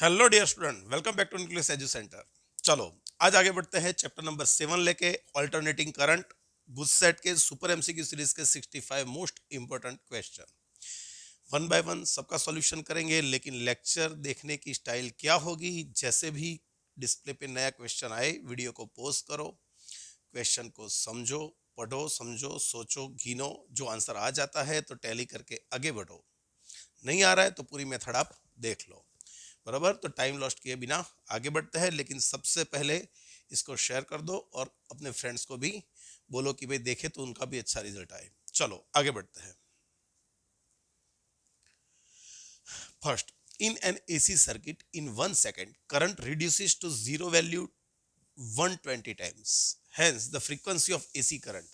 Hello dear student, welcome back to nucleus edu centre. चलो, आज आगे बढ़ते हैं चैप्टर नंबर 7 लेके ऑल्टरनेटिंग करंट गुजसेट के सुपर एमसीक्यू सीरीज के 65 most important question. One by one सबका सॉल्यूशन करेंगे, लेकिन लेक्चर देखने की स्टाइल क्या होगी, जैसे भी डिस्प्ले पे नया क्वेश्चन आए वीडियो को पॉज करो, क्वेश्चन को समझो, पढ़ो, समझो, सोचो, गिनो। जो आंसर आ जाता है तो टैली करके आगे बढ़ो, नहीं आ रहा है तो पूरी मेथड आप देख लो। बराबर, तो टाइम लॉस्ट किए बिना आगे बढ़ते हैं, लेकिन सबसे पहले इसको शेयर कर दो और अपने फ्रेंड्स को भी बोलो कि भाई देखे तो उनका भी अच्छा रिजल्ट आए। चलो आगे बढ़ते हैं। First, in an AC circuit in 1 second current reduces to zero value 120 times, hence the frequency of AC current।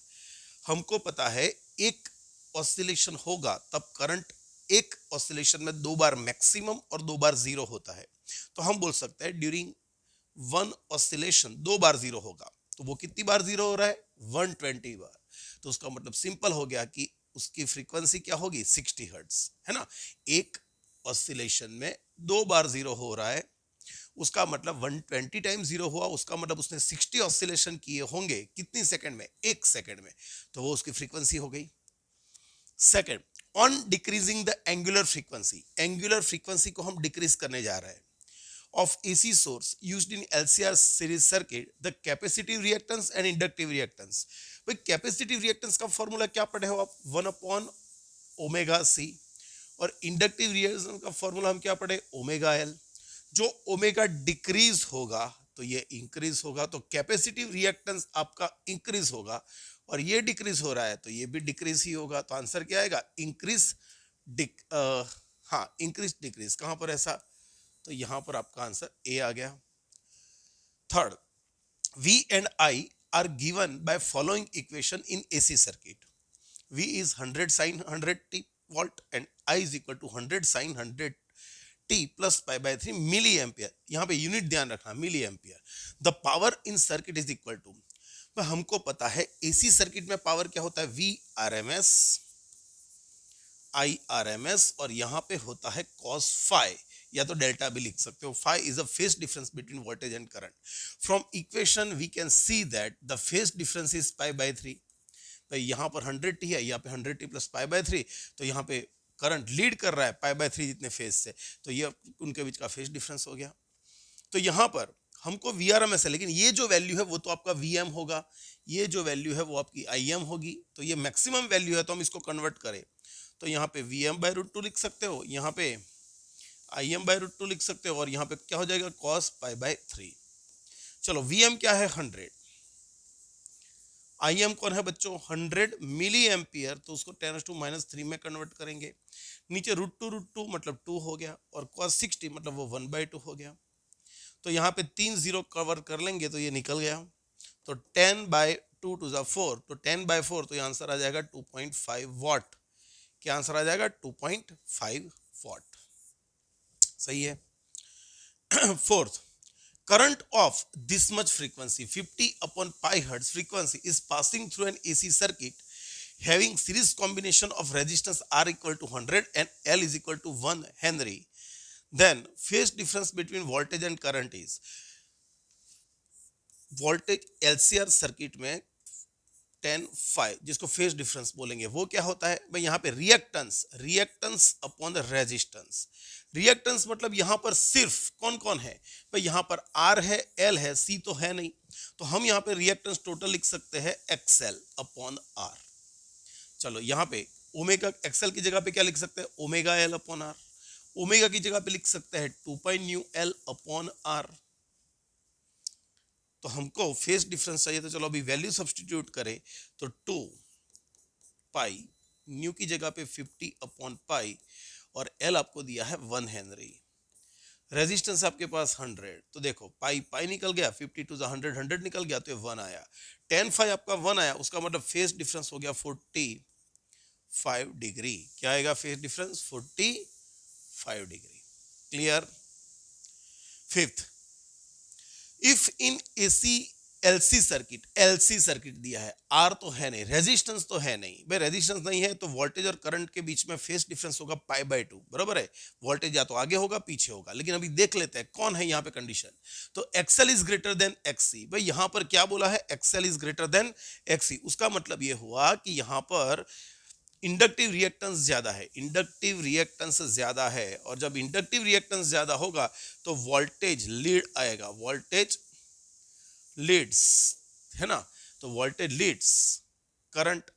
हमको पता है एक ऑसिलेशन होगा तब करंट एक ऑसिलेशन में 2 बार मैक्सिमम और 2 बार जीरो होता है। तो हम बोल सकते हैं ड्यूरिंग वन ऑसिलेशन 2 बार जीरो होगा। तो वो कितनी बार जीरो हो रहा है? 120 बार। तो उसका मतलब सिंपल हो गया कि उसकी फ्रीक्वेंसी क्या होगी? 60 हर्ट्ज, है ना। एक ऑसिलेशन में 2 बार जीरो हो रहा है, उसका मतलब 120 टाइम जीरो हुआ, उसका मतलब उसने 60 ऑसिलेशन किए होंगे। कितनी सेकंड में? 1 सेकंड में। तो वो उसकी फ्रीक्वेंसी हो गई। Second, on decreasing the angular frequency को हम डिक्रीज करने जा रहे हैं of AC source used in LCR series circuit, the capacitive reactance and inductive reactance। भाई कैपेसिटिव रिएक्टेंस का फॉर्मूला क्या पढ़े हो आप? 1/ओमेगा C। और इंडक्टिव रिएक्टेंस का फॉर्मूला हम क्या पढ़े? Omega L। जो ओमेगा डिक्रीज होगा तो ये इंक्रीज होगा, तो कैपेसिटिव रिएक्टेंस आपका इंक्रीज होगा, और ये डिक्रीज हो रहा है तो ये भी डिक्रीज ही होगा। तो आंसर क्या आएगा? इंक्रीज डिक हाँ, इंक्रीज डिक्रीज। कहां पर ऐसा? तो यहां पर आपका आंसर ए आ गया। Third, V and I are given by following equation in AC circuit। V is 100 sin 100 t volt and I is equal to 100 sin 100 t plus pi by 3 milliampere. यहाँ पे unit ध्यान रखना, milliampere. The power in circuit is equal to, हमको पता है AC circuit में power क्या होता है? V R M S I R M S, और यहाँ पे होता है कॉस फाई, या तो डेल्टा भी लिख सकते हो। Phi is a phase difference between voltage and current. From equation we can see that the phase difference is pi by 3। भाई यहाँ पर 100 t है, यहाँ पे 100 t प्लस पाई बाय 3, तो यहाँ पे करंट लीड कर रहा है पाई बाय 3 जितने फेज से, तो ये उनके बीच का फेज डिफरेंस हो गया। तो यहाँ पर हमको वी आर एम एस है, लेकिन ये जो वैल्यू है वो तो आपका वी एम होगा, ये जो वैल्यू है वो आपकी आई एम होगी। तो ये मैक्सिमम वैल्यू है, तो हम इसको कन्वर्ट करें तो यहाँ पे V M by root two लिख सकते हो, यहाँ पे I M by root two लिख सकते हो, और यहाँ पे क्या हो जाएगा? Cos pi by 3। चलो, वी एम क्या है? 100। आई एम कौन है बच्चों? 100 मिली एम्पियर, तो उसको 10⁻³ में कन्वर्ट करेंगे। नीचे रूट टू मतलब 2 हो गया, और कॉस 60 मतलब वो 1/2 हो गया। तो यहाँ पे 3 जीरो कवर कर लेंगे तो ये निकल गया। तो 10/2 टू ज़ा 4, तो 10/4, तो ये आंसर आ जाएगा 2.5 वॉट। क्या आंसर आ जाएगा? 2.5 वॉट। सही है। Fourth, current of this much frequency 50/pi Hz frequency is passing through an AC circuit having series combination of resistance R equal to 100 and L is equal to 1 Henry, then phase difference between voltage and current is, voltage LCR circuit में 10 जिसको phase difference बोलेंगे, वो क्या होता है भाई? यहाँ पे reactance upon the resistance. Reactance मतलब यहाँ पर सिर्फ कौन कौन है भाई? यहाँ पर आर है, एल है, सी तो है नहीं, तो हम यहाँ पे रिएक्टेंस टोटल लिख सकते हैं एक्सएल अपॉन आर। चलो, यहाँ पे ओमेगा एक्सएल की जगह पे क्या लिख सकते हैं? Omega L upon R. Omega की जगह पे लिख सकते हैं 2π/μ_L अपॉन आर। तो हमको फेज डिफरेंस चाहिए, तो चलो अभी वैल्यू सब्सटीट्यूट करें तो 2π, न्यू की जगह पे 50/π, और एल आपको दिया है 1 हेनरी। रेजिस्टेंस आपके पास 100, तो देखो पाई पाई निकल गया, 50 टू 100 100 निकल गया, तो ये 1 आया। 10 आपका 1 आया, उसका मतलब फेज डिफरेंस हो गया 45 डिग्री। क्या आएगा phase difference? 45 degree. Clear. Fifth, if in AC LC circuit दिया है, आर तो है नहीं, रेजिस्टेंस तो है नहीं भाई, रेजिस्टेंस नहीं है तो वोल्टेज और करंट के बीच में फेज डिफरेंस होगा पाई बाय 2, बराबर है। वोल्टेज या तो आगे होगा पीछे होगा, लेकिन अभी देख लेते हैं कौन है यहाँ पे कंडीशन। तो एक्सएल इज ग्रेटर देन एक्ससी, भाई यहाँ पर क्या बोला है, एक्सएल इज ग्रेटर देन एक्ससी, उसका मतलब ये हुआ कि यहाँ पर इंडक्टिव रिएक्टेंस ज्यादा है, इंडक्टिव रिएक्टेंस ज्यादा है, और जब इंडक्टिव रिएक्टेंस ज्यादा होगा तो वोल्टेज लीड आएगा, वोल्टेज लीड्स, है ना। तो voltage leads current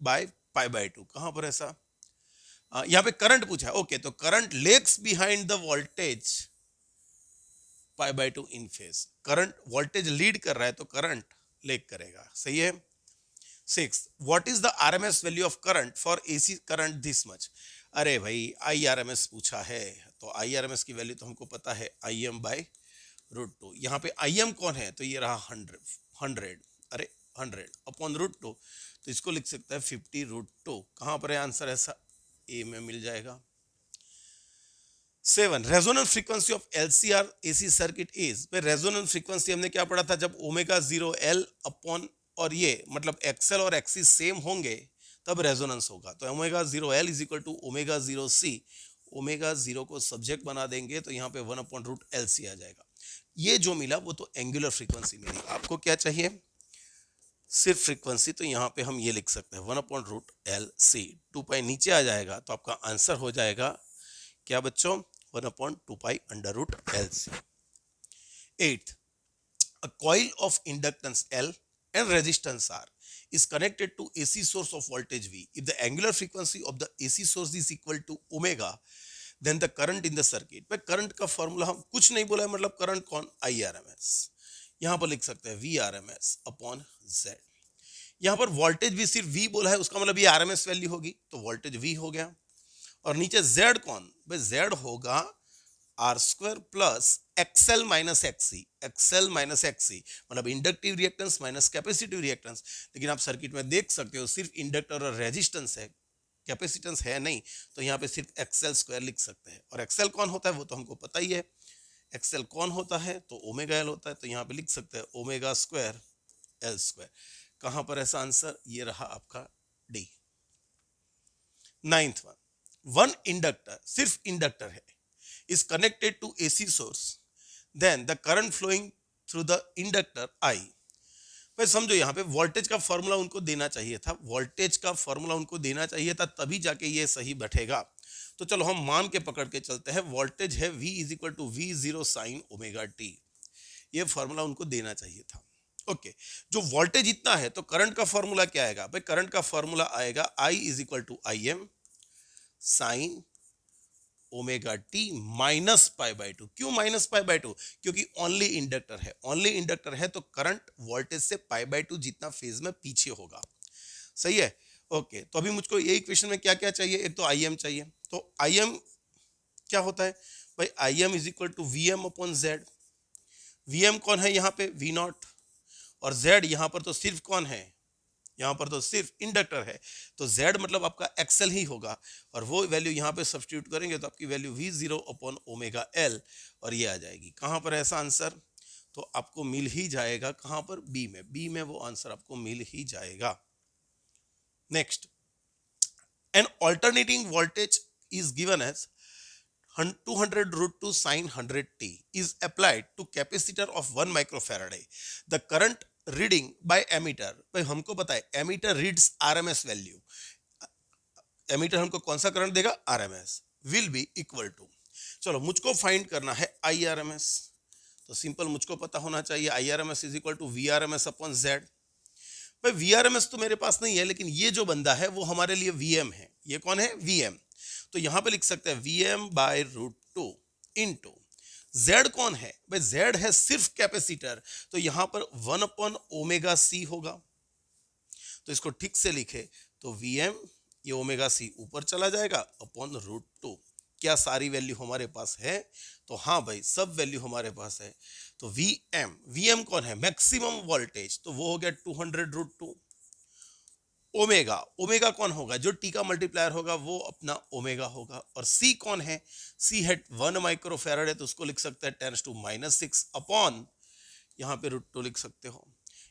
by pi by 2, कहां पर ऐसा, यहां पे करंट पूछा है, ओके, तो current legs behind the voltage pi by 2 in phase, current voltage lead कर रहा है तो करंट लेग करेगा, सही है। 6, what is the RMS value of current for AC current this much, अरे भाई आईआरएमएस पूछा है, तो आईआरएमएस की वैल्यू तो हमको पता है, IM बाय √2, यहाँ पे IM कौन है, तो ये रहा 100, अरे 100 अपॉन √2, तो इसको लिख सकता है 50 √2, कहां पर है आंसर, ऐसा ए में मिल जाएगा। 7, resonance frequency of LCR AC circuit is, resonance frequency हमने क्या पढ़ा था, जब ओमेगा 0 L अपॉन, और ये मतलब XL और XC सेम होंगे तब रेजोनेंस होगा, तो omega 0 L is equal to omega 0 C, omega 0 को सब्जेक्ट बना देंगे तो यहाँ पे 1/√LC आ जाएगा। ये जो मिला वो तो एंगुलर फ्रीक्वेंसी मिली, आपको क्या चाहिए, सिर्फ फ्रीक्वेंसी, तो यहाँ पे हम ये लिख सकते हैं 1/√LC, 2 पाई नीचे आ जाएगा तो आपका आंसर हो जाएगा क्या बच्चों, 1/2π√LC। 8, a coil of inductance L and resistance R is connected to AC source of voltage V. If the angular frequency of the AC source is equal to omega, then the current in the circuit, भाई current का formula हम कुछ नहीं बोला है, मतलब current कौन, IRMS, यहां पर लिख सकते हैं VRMS अपॉन Z। यहां पर वोल्टेज भी सिर्फ V बोला है, उसका मतलब ये RMS वैल्यू होगी, तो वोल्टेज V हो गया, और नीचे Z कौन, भाई Z होगा R² plus XL minus XC, XL minus XC मतलब inductive reactance minus capacitive reactance, लेकिन आप सर्किट में देख सकते हो सिर्फ इंडक्टर और रेजिस्टेंस है, कैपेसिटेंस है नहीं, तो यहाँ पे सिर्फ XL² लिख सकते हैं, और XL कौन होता है वो तो हमको पता ही है, XL कौन होता है तो ओमेगा L होता है, तो यहाँ पे लिख सकते हैं ओमेगा² L², कहां पर ऐसा आंसर, ये रहा आपका D। 9th वन इंडक्टर, सिर्फ इंडक्टर है, is connected to AC source, then the current flowing through the inductor I, भाई समझो यहाँ पे वोल्टेज का फॉर्मूला उनको देना चाहिए था, वोल्टेज का फॉर्मूला उनको देना चाहिए था, तभी जाके ये सही बैठेगा। तो चलो हम मान के पकड़ के चलते हैं, वोल्टेज है V is equal to V0 sine omega T, ये फॉर्मूला उनको देना चाहिए था। ओके, जो वोल्टेज इतना है तो करंट का फॉर्मूला क्या आएगा, भाई करंट का फॉर्मूला आएगा I is equal to IM sine omega T minus pi by 2, क्यों माइनस पाई बाय 2, क्योंकि ओनली इंडक्टर है, ओनली इंडक्टर है तो करंट वोल्टेज से पाई बाय 2 जितना फेज में पीछे होगा, सही है। ओके, तो अभी मुझको ये इक्वेशन में क्या क्या चाहिए, एक तो IM चाहिए, तो IM क्या होता है भाई, IM is equal to VM upon Z, VM कौन है यहाँ पे, V0, और Z यहाँ पर तो सिर्फ कौन है, यहाँ पर तो सिर्फ इंडक्टर है, तो Z मतलब आपका XL ही होगा, और वो वैल्यू यहाँ पे सब्स्टिट्यूट करेंगे तो आपकी value V0 upon omega L, और ये आ जाएगी, कहाँ पर ऐसा आंसर, तो आपको मिल ही जाएगा कहाँ पर, B में वो आंसर आपको मिल ही जाएगा। Next, an alternating voltage is given as 200 √2 sin 100t is applied to capacitor of 1 microfarad. The current reading by ammeter, भाई हमको पता है ammeter reads RMS value, ammeter हमको कौन सा करंट देगा, RMS, will be equal to, चलो मुझको फाइंड करना है आईआरएमएस, तो सिंपल मुझको पता होना चाहिए IRMS is equal to VRMS upon Z. भाई वीआरएमएस तो मेरे पास नहीं है, लेकिन ये जो बंदा है वो हमारे लिए वीएम है, ये कौन है, वीएम, तो यहां पे लिख सकते हैं वीएम बाय √2 इनटू Z कौन है, भाई Z है सिर्फ कैपेसिटर, तो यहां पर 1 अपॉन ओमेगा C होगा, तो इसको ठीक से लिखे तो Vm, ये ओमेगा C ऊपर चला जाएगा अपॉन √2, क्या सारी वैल्यू हमारे पास है, तो हाँ भाई सब वैल्यू हमारे पास है, तो Vm कौन है, मैक्सिमम वोल्टेज, तो वो हो गया 200 √2, ओमेगा कौन होगा, जो टी का मल्टीप्लायर होगा वो अपना ओमेगा होगा, और सी कौन है, सी है 1 माइक्रोफैराड है, तो उसको लिख सकते हैं 10⁻⁻⁶ अपॉन, यहाँ पे √2 लिख सकते हो,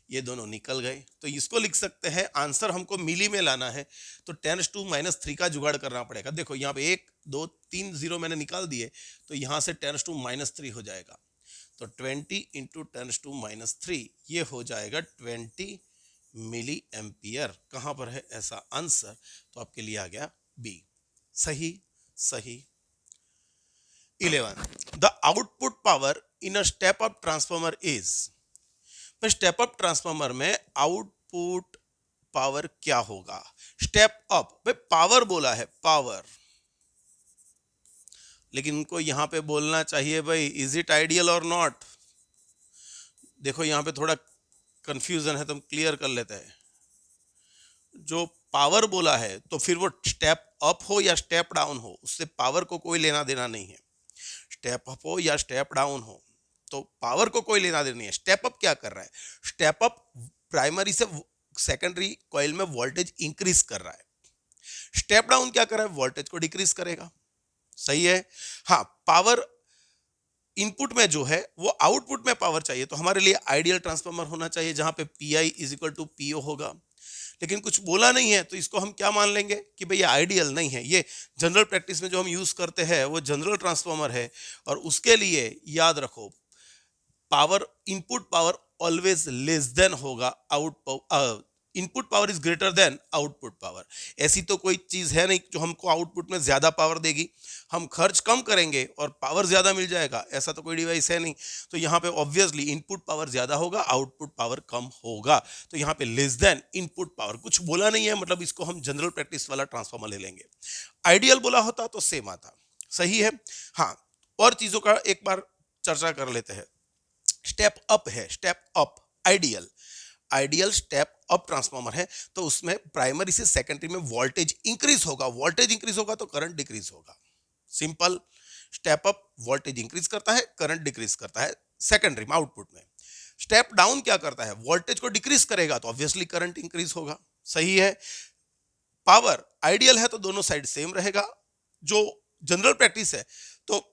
ये दोनों निकल गए। तो इसको लिख सकते हैं, आंसर हमको मिली में लाना है तो 10⁻³ का जुगाड़ करना पड़ेगा। देखो यहाँ पे 1 2 3 0 मैंने निकाल दिए, तो यहाँ से 10⁻³ हो जाएगा। तो 20 इंटू 10⁻³ ये हो जाएगा 20 मिली एम्पियर। कहाँ पर है ऐसा आंसर? तो आपके लिए आ गया बी। सही सही। 11. The output power in a step up transformer is. Step up transformer में आउटपुट पावर क्या होगा? स्टेप अप भाई पावर बोला है, पावर, लेकिन उनको यहां पे बोलना चाहिए भाई इज इट आइडियल और नॉट। देखो यहां पे थोड़ा कंफ्यूजन है, तो हम क्लियर कर लेते हैं। जो पावर बोला है तो फिर वो स्टेप अप हो या स्टेप डाउन हो, उससे पावर को कोई लेना देना नहीं है। स्टेप अप हो या स्टेप डाउन हो तो पावर को कोई लेना देना नहीं है। स्टेप अप क्या कर रहा है? स्टेप अप प्राइमरी से सेकेंडरी कॉइल में वोल्टेज इंक्रीज कर रहा है। स्टेप डाउन क्या कर रहा है? वोल्टेज को डिक्रीज करेगा। सही है। हाँ, पावर इनपुट में जो है वो आउटपुट में पावर चाहिए, तो हमारे लिए आइडियल ट्रांसफार्मर होना चाहिए जहां पे P is equal to PO होगा। लेकिन कुछ बोला नहीं है तो इसको हम क्या मान लेंगे कि भाई ये आइडियल नहीं है। ये जनरल प्रैक्टिस में जो हम यूज करते हैं वो जनरल ट्रांसफार्मर है, और उसके लिए याद रखो power, input power always less than होगा output, input power is greater than output power. ऐसी तो कोई चीज है नहीं जो हमको आउटपुट में ज्यादा पावर देगी। हम खर्च कम करेंगे और पावर ज्यादा मिल जाएगा, ऐसा तो कोई डिवाइस है नहीं। तो यहाँ पे ऑब्वियसली इनपुट पावर ज्यादा होगा, आउटपुट पावर कम होगा। तो यहाँ पे लेस देन इनपुट पावर कुछ बोला नहीं है, मतलब इसको हम जनरल प्रैक्टिस वाला ट्रांसफॉर्मर ले लेंगे। आइडियल बोला होता तो सेम आता। सही है। हाँ, और चीजों का एक बार चर्चा कर लेते हैं। स्टेप अप है, step up ideal, ideal step up transformer है, तो उसमें प्राइमरी से सेकेंडरी में वोल्टेज इंक्रीज होगा। वोल्टेज इंक्रीज होगा तो करंट डिक्रीज होगा। Simple. Step up voltage increase करता है, करंट डिक्रीज करता है सेकेंडरी में, आउटपुट में। स्टेप डाउन क्या करता है? वोल्टेज को डिक्रीज करेगा तो ऑब्वियसली करंट इंक्रीज होगा। सही है। पावर आइडियल है तो दोनों साइड सेम रहेगा। जो जनरल प्रैक्टिस है तो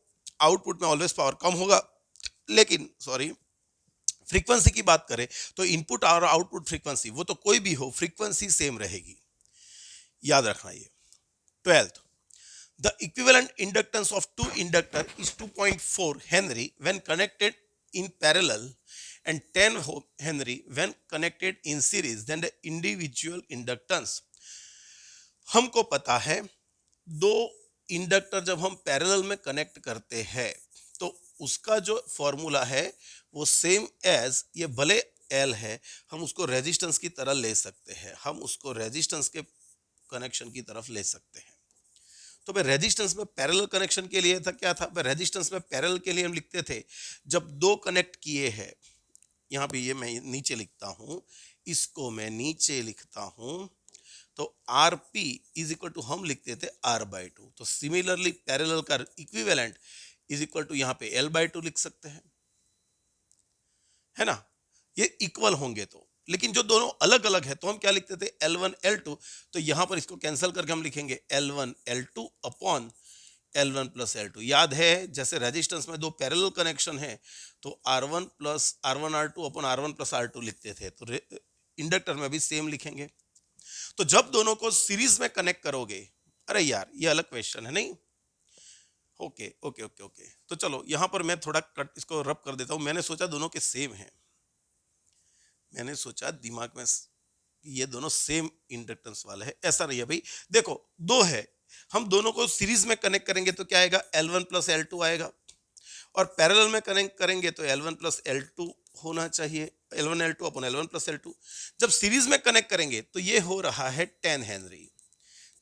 आउटपुट में ऑलवेज पावर कम होगा, लेकिन सॉरी फ्रीक्वेंसी की बात करें तो इनपुट और आउटपुट फ्रीक्वेंसी वो तो कोई भी हो, फ्रीक्वेंसी सेम रहेगी। याद रखना ये। 12th, the equivalent inductance of two inductor is 2.4 henry when connected in parallel and 10 henry when connected in series, then the individual inductance. हमको पता है दो इंडक्टर जब हम पैरेलल में कनेक्ट करते हैं तो उसका जो फॉर्मूला है वो सेम एज, ये भले एल है, हम उसको रेजिस्टेंस की तरह ले सकते हैं, हम उसको रेजिस्टेंस के कनेक्शन की तरफ ले सकते हैं। तो भाई रेजिस्टेंस में पैरेलल कनेक्शन के लिए था क्या था? भाई रेजिस्टेंस में पैरेलल के लिए हम लिखते थे जब दो कनेक्ट किए हैं, यहाँ पे ये मैं नीचे लिखता हूं, इसको मैं नीचे लिखता हूं, तो R P is equal to हम लिखते थे R/2। तो सिमिलरली पैरेलल का इक्विवेलेंट इज इक्वल टू यहाँ पे L/2 लिख सकते हैं, है ना? ये इक्वल होंगे तो, लेकिन जो दोनों अलग अलग है तो हम क्या लिखते थे? L1 L2। तो यहां पर इसको कैंसिल करके हम लिखेंगे L1 L2 upon L1 plus L2। याद है जैसे रेजिस्टेंस में दो पैरेलल कनेक्शन है तो R1 plus R1 R2 upon R1 plus R2 लिखते थे, तो इंडक्टर में भी सेम लिखेंगे। तो जब दोनों को सीरीज में कनेक्ट करोगे, अरे यार ये अलग क्वेश्चन है नहीं। ओके ओके ओके ओके, तो चलो यहां पर मैं थोड़ा कट इसको रब कर देता हूं। मैंने सोचा दोनों के सेम हैं, मैंने सोचा दिमाग में ये दोनों सेम इंडक्टेंस वाले हैं, ऐसा नहीं है भाई। देखो दो है, हम दोनों को सीरीज में कनेक्ट करेंगे तो क्या आएगा? L1 प्लस L2 आएगा, और पैरेलल में कनेक्ट करेंगे तो L1 प्लस L2 होना चाहिए, L1 L2 upon L1 plus L2। जब सीरीज में कनेक्ट करेंगे तो ये हो रहा है 10 हेनरी,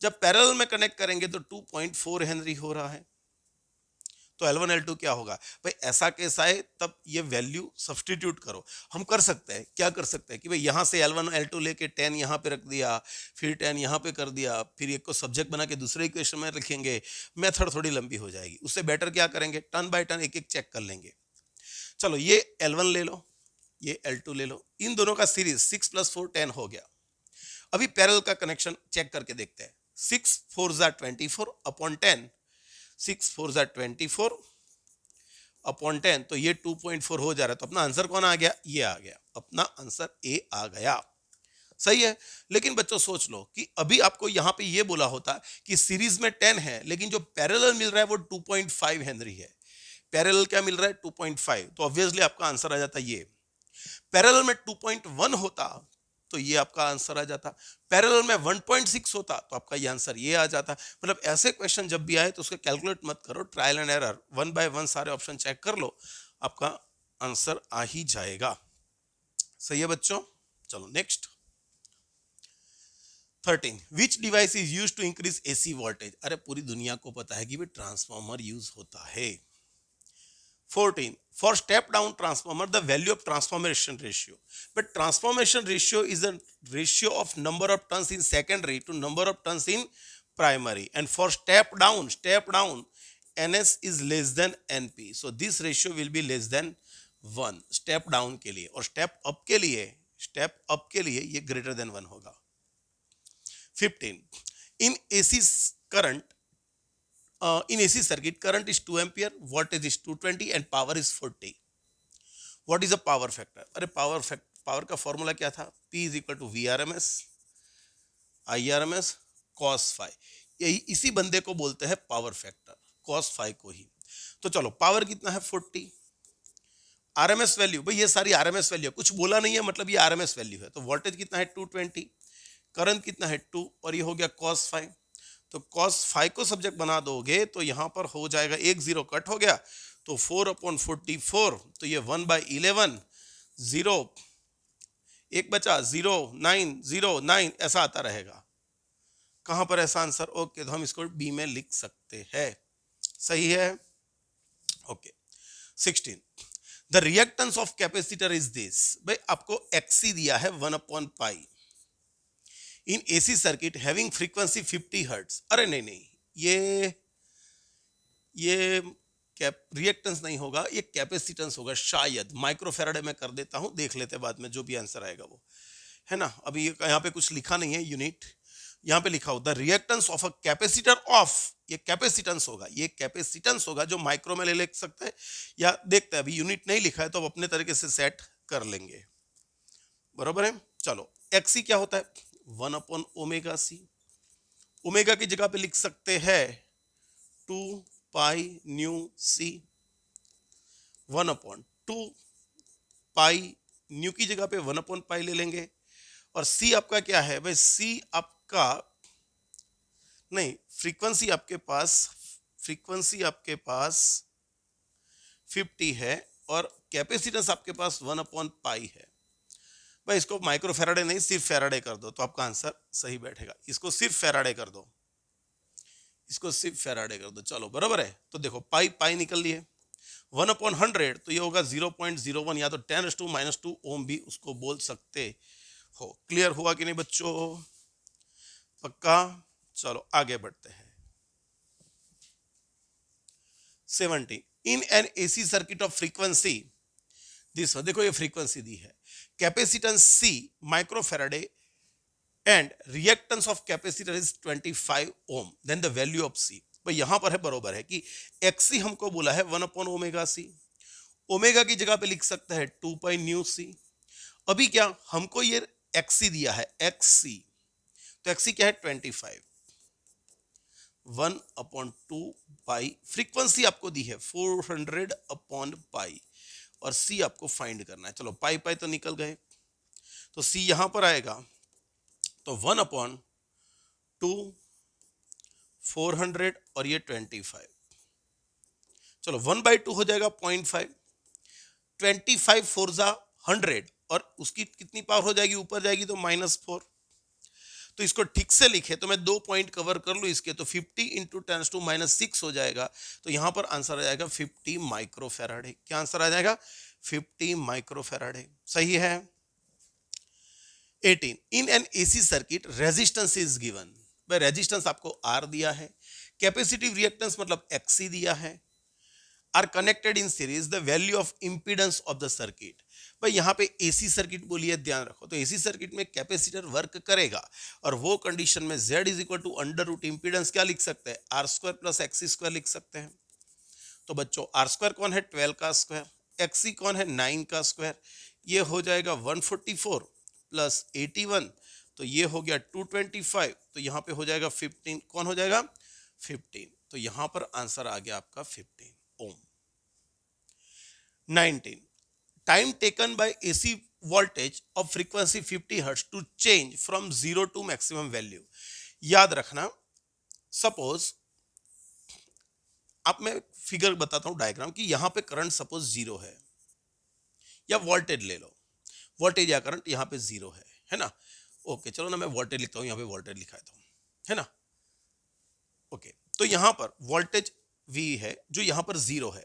जब पैरेलल में कनेक्ट करेंगे तो 2.4 हेनरी हो रहा है। तो L1 L2 क्या होगा भाई? ऐसा केस आए तब ये वैल्यू सब्सटीट्यूट करो। हम कर सकते हैं, क्या कर सकते हैं कि भाई यहां से L1 L2 लेके 10 यहां पे रख दिया, फिर 10 यहां पे कर दिया, फिर एक को सब्जेक्ट बना के दूसरे इक्वेशन में रखेंगे, मेथड थोड़ी लंबी हो जाएगी। उससे बेटर क्या करेंगे? टर्न बाय टर्न एक एक चेक कर लेंगे। चलो ये L1 ले लो, ये L2 ले लो, इन दोनों का सीरीज 6 + 4 10 हो गया। अभी पैरेलल का कनेक्शन चेक करके देखते हैं। 6 4 = 24 अपॉन 10, 6 4 = 24 अपॉन 10, तो ये 2.4 हो जा रहा है। तो अपना आंसर कौन आ गया? ये आ गया, अपना आंसर ए आ गया। सही है। लेकिन बच्चों सोच लो कि अभी आपको यहां पे ये बोला होता कि सीरीज में 10 है, लेकिन जो पैरेलल मिल रहा है वो 2.5 हेनरी है। पैरेलल क्या मिल रहा है? 2.5, तो ऑब्वियसली आपका आंसर आ जाता ये। पैरेलल में 2.1 होता तो ये आपका आंसर आ जाता। पैरेलल में 1.6 होता तो आपका ये आंसर ये आ जाता। मतलब ऐसे क्वेश्चन जब भी आए तो उसको कैलकुलेट मत करो, ट्रायल एंड एरर, 1 बाय 1 सारे ऑप्शन चेक कर लो, आपका आंसर आ ही जाएगा। सही है बच्चों। चलो next. 13, which device is use to increase AC voltage? अरे पूरी दुनिया को पता है कि भाई ट्रांसफार्मर यूज होता है। 14, for step down transformer the value of transformation ratio, but transformation ratio is a ratio of number of turns in secondary to number of turns in primary, and for step down ns is less than np, so this ratio will be less than 1 step down के लिए, और step up के लिए ये greater than 1 होगा। 15, in AC current in AC circuit, current is 2 ampere, voltage is 220 and power is 40. What is the power factor? अरे power का formula क्या था? P is equal to VRMS IRMS cos phi। यही इसी बंदे को बोलते हैं पावर फैक्टर, cos phi को ही। तो चलो पावर कितना है? 40। आरएमएस वैल्यू, भाई ये सारी आरएमएस वैल्यू, कुछ बोला नहीं है मतलब ये आरएमएस वैल्यू है। तो वोल्टेज कितना है? 220, करंट कितना है? 2, और ये हो गया cos phi। तो cos phi को सब्जेक्ट बना दोगे तो यहां पर हो जाएगा, 1 0 कट हो गया, तो 4/44, तो ये 1/11, 0 एक बचा, 0 9 0 9 ऐसा आता रहेगा। कहां पर ऐसा आंसर? ओके, तो हम इसको बी में लिख सकते हैं। सही है। Okay. 16, the reactance of capacitor is this. भाई आपको एक्सी दिया है 1/π in AC circuit having frequency 50 hertz. अरे नहीं, ये रिएक्टेंस नहीं होगा, ये कैपेसिटेंस होगा शायद। माइक्रोफेराडे में कर देता हूं, देख लेते बाद में जो भी आंसर आएगा वो, है ना। अभी यहाँ पे कुछ लिखा नहीं है यूनिट, यहाँ पे लिखा हो the reactance of a capacitor of, ये कैपेसिटेंस होगा, ये कैपेसिटेंस होगा जो माइक्रो में ले सकते हैं या देखते हैं। अभी यूनिट नहीं लिखा है तो अब अपने तरीके से सेट कर लेंगे, बराबर है। चलो एक्सी क्या होता है? 1/ω/c। ओमेगा की जगह पे लिख सकते हैं 2π/c। 1/2π की जगह पे 1/π ले लेंगे। और c आपका क्या है? भाई c आपका नहीं, फ्रीक्वेंसी आपके पास 50 है और कैपेसिटेंस आपके पास 1/π है। भाई इसको माइक्रोफेराडे नहीं, सिर्फ फेराडे कर दो तो आपका आंसर सही बैठेगा। इसको सिर्फ फेराडे कर दो, चलो बराबर है। तो देखो पाई निकल लिए, 1/100 तो ये होगा 0.01, या तो 10⁻² ओम भी उसको बोल सकते हो। क्लियर हुआ कि नहीं बच्चों? पक्का। चलो आगे बढ़ते हैं। 70, in an AC circuit of frequency this, देखो ये फ्रीक्वेंसी दी है, capacitance C microfarad and reactance of capacitor is 25 ohm, then the value of C। भाई यहां पर है बरोबर है कि XC हमको बोला है 1/ω/c, ओमेगा की जगह पे लिख सकते हैं 2π/c। अभी क्या हमको ये XC दिया है, XC, तो XC क्या है? 25, 1/2π, फ्रीक्वेंसी आपको दी है 400/π, और C आपको फाइंड करना है। चलो पाई तो निकल गए, तो C यहां पर आएगा, तो 1/2 400 और ये 25, चलो 1/2 हो जाएगा 0.5, 25 4 100, और उसकी कितनी पावर हो जाएगी? ऊपर जाएगी तो -4। तो इसको ठीक से लिखे तो मैं 2 पॉइंट कवर कर लूं इसके, तो 50 × 10⁻⁶ हो जाएगा। तो यहां पर आंसर आ जाएगा 50 माइक्रोफेराडे। क्या आंसर आ जाएगा? 50 माइक्रोफेराडे। सही है। 18, इन an AC circuit resistance is given. भाई रेजिस्टेंस आपको R दिया है, कैपेसिटिव रिएक्टेंस मतलब XC दिया है, are connected in series, the value of impedance of the circuit. भाई यहाँ पे एसी सर्किट बोलिए, ध्यान रखो, तो एसी सर्किट में कैपेसिटर वर्क करेगा और वो कंडीशन में Z = अंडर रूट इंपीडेंस क्या लिख सकते हैं? R² + XC² लिख सकते हैं। तो बच्चों आर स्क्वायर कौन है 12 का स्क्वायर, एक्सी कौन है 9 का स्क्वायर, ये हो जाएगा 144 प्लस 81, तो ये हो गया 225, तो यहाँ पे हो जाएगा 15, कौन हो जाएगा 15, तो यहाँ पर आंसर आ गया आपका 15 ohm. 19 time taken by AC voltage of frequency 50 hertz to change from zero to maximum value. याद रखना, सपोज अब मैं फिगर बताता हूं डायग्राम कि यहां पे करंट सपोज जीरो है, या वोल्टेज ले लो, वोल्टेज या करंट यहां पे जीरो है ना। ओके चलो ना मैं वोल्टेज लिखता हूं, यहां पे वोल्टेज लिखा है ना। ओके तो यहां पर वोल्टेज V है जो यहां पर जीरो है,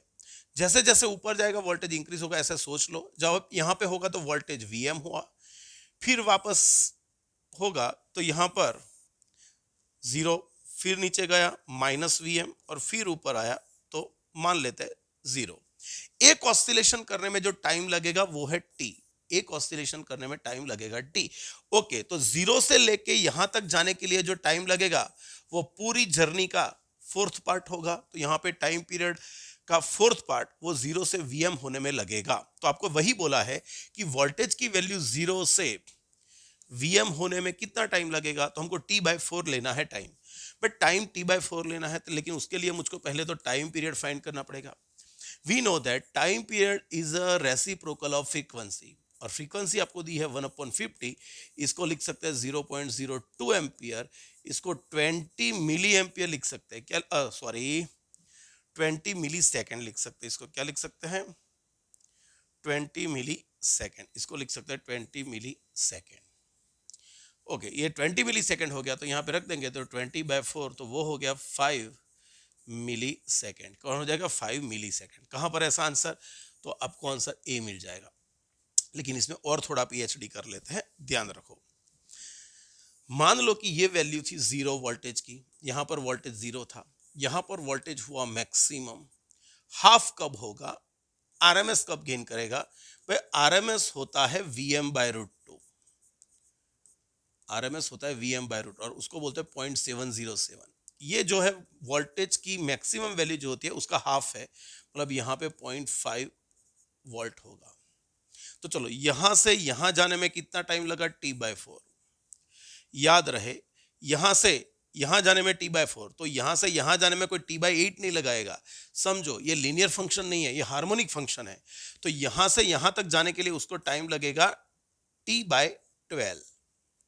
जैसे जैसे ऊपर जाएगा वोल्टेज इंक्रीज होगा, ऐसा सोच लो। जब यहां पे होगा तो वोल्टेज Vm हुआ, फिर वापस होगा तो यहां पर जीरो, फिर नीचे गया -Vm और फिर ऊपर आया तो मान लेते हैं जीरो। एक ऑस्सिलेशन करने में जो टाइम लगेगा वो है टी, एक ऑस्सिलेशन करने में टाइम लगेगा टी। ओके तो जीरो से लेके यहां तक जाने के लिए जो टाइम लगेगा वो पूरी जर्नी का फोर्थ पार्ट होगा, तो यहां पे टाइम पीरियड का फोर्थ पार्ट वो जीरो से Vm होने में लगेगा। तो आपको वही बोला है कि वोल्टेज की वैल्यू जीरो से Vm होने में कितना टाइम लगेगा, तो हमको T/4 लेना है टाइम। बट टाइम T/4 लेना है तो लेकिन उसके लिए मुझको पहले तो टाइम पीरियड फाइंड करना पड़ेगा। We know that time period is a reciprocal of frequency, और फ्रीक्वेंसी आपको दी है 1/50, इसको लिख सकते हैं 0.02 एम्पियर, इसको 20 मिली एम्पियर लिख सकते हैं, क्या सॉरी 20 मिली सेकेंड लिख सकते हैं, इसको क्या लिख सकते हैं 20 मिली सेकेंड, इसको लिख सकते हैं 20 मिली सेकेंड। ओके ये 20 मिली सेकेंड हो गया, तो यहाँ पे रख देंगे तो 20/4, तो वो हो गया 5 मिली सेकेंड, कौन हो जाएगा 5 मिली सेकेंड। कहाँ पर ऐसा आंसर, तो आपको आंसर ए मिल जाएगा। लेकिन इसमें और थोड़ा पीएचडी कर लेते हैं, ध्यान रखो। मान लो कि ये वैल्यू थी जीरो वोल्टेज की, यहां पर वोल्टेज जीरो था, यहां पर वोल्टेज हुआ मैक्सिमम, हाफ कब होगा, आरएमएस कब गेन करेगा, भाई आरएमएस होता है Vm/√2, आरएमएस होता है Vm/√2 और उसको बोलते हैं 0.707। ये जो है वोल्टेज की मैक्सिमम वैल्यू जो होती है उसका हाफ है, मतलब यहाँ पे 0.5 वोल्ट होगा। तो चलो यहां से यहां जाने में कितना टाइम लगा T/4, याद रहे यहां से यहां जाने में T/4, तो यहां से यहां जाने में कोई T/8 नहीं लगाएगा। समझो ये लीनियर फंक्शन नहीं है, ये हार्मोनिक फंक्शन है। तो यहां से यहां तक जाने के लिए उसको टाइम लगेगा T/12,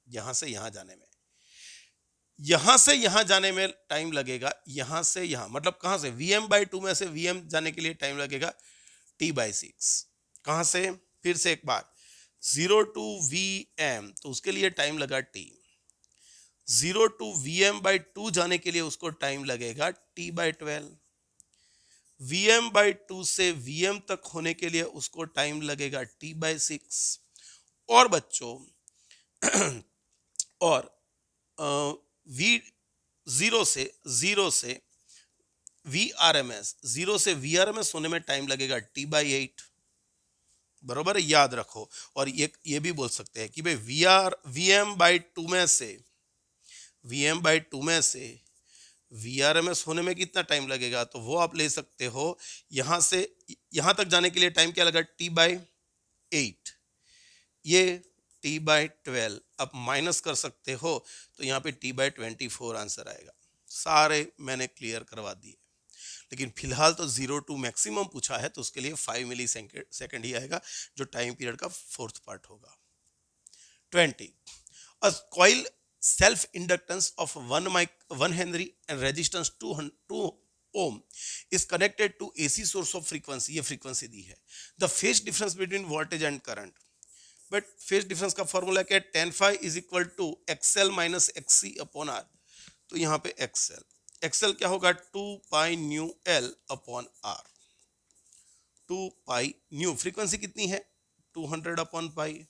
यहां से यहां जाने में, यहां से यहां जाने में टाइम लगेगा, यहां से यहां मतलब कहां से Vm/2 में से Vm जाने के लिए टाइम लगेगा T/6। कहां से, फिर से एक बार 0 टू Vm, तो उसके लिए टाइम लगा T, 0 टू Vm/2 जाने के लिए उसको टाइम लगेगा T/12, Vm/2 से Vm तक होने के लिए उसको टाइम लगेगा T/6। और बच्चों और V जीरो से VRMS, जीरो से VRMS होने में टाइम लगेगा T/8, बरोबर है, याद रखो। और ये भी बोल सकते हैं कि भाई Vm/2 में से VRMS होने में कितना टाइम लगेगा, तो वो आप ले सकते हो। यहां से यहां तक जाने के लिए टाइम क्या लगा T/8, ये T/12 आप माइनस कर सकते हो, तो यहाँ पे T/24 आंसर आएगा। सारे मैंने क्लियर करवा दिए, लेकिन फिलहाल तो 0 टू मैक्सिमम पूछा है, तो उसके लिए 5 मिली सेकेंड ही आएगा, जो टाइम पीरियड का फोर्थ पार्ट होगा। 20 a coil self inductance of 1 Henry and resistance 2 ohm is connected to AC source of frequency, ये frequency दी है। the phase difference between voltage and current, but phase difference का formula क्या है, tan phi is equal to XL minus XC upon R। तो यहाँ पे XL क्या होगा 2 पाई न्यू L अपॉन R, 2 पाई न्यू, फ्रीक्वेंसी कितनी है 200 अपॉन पाई,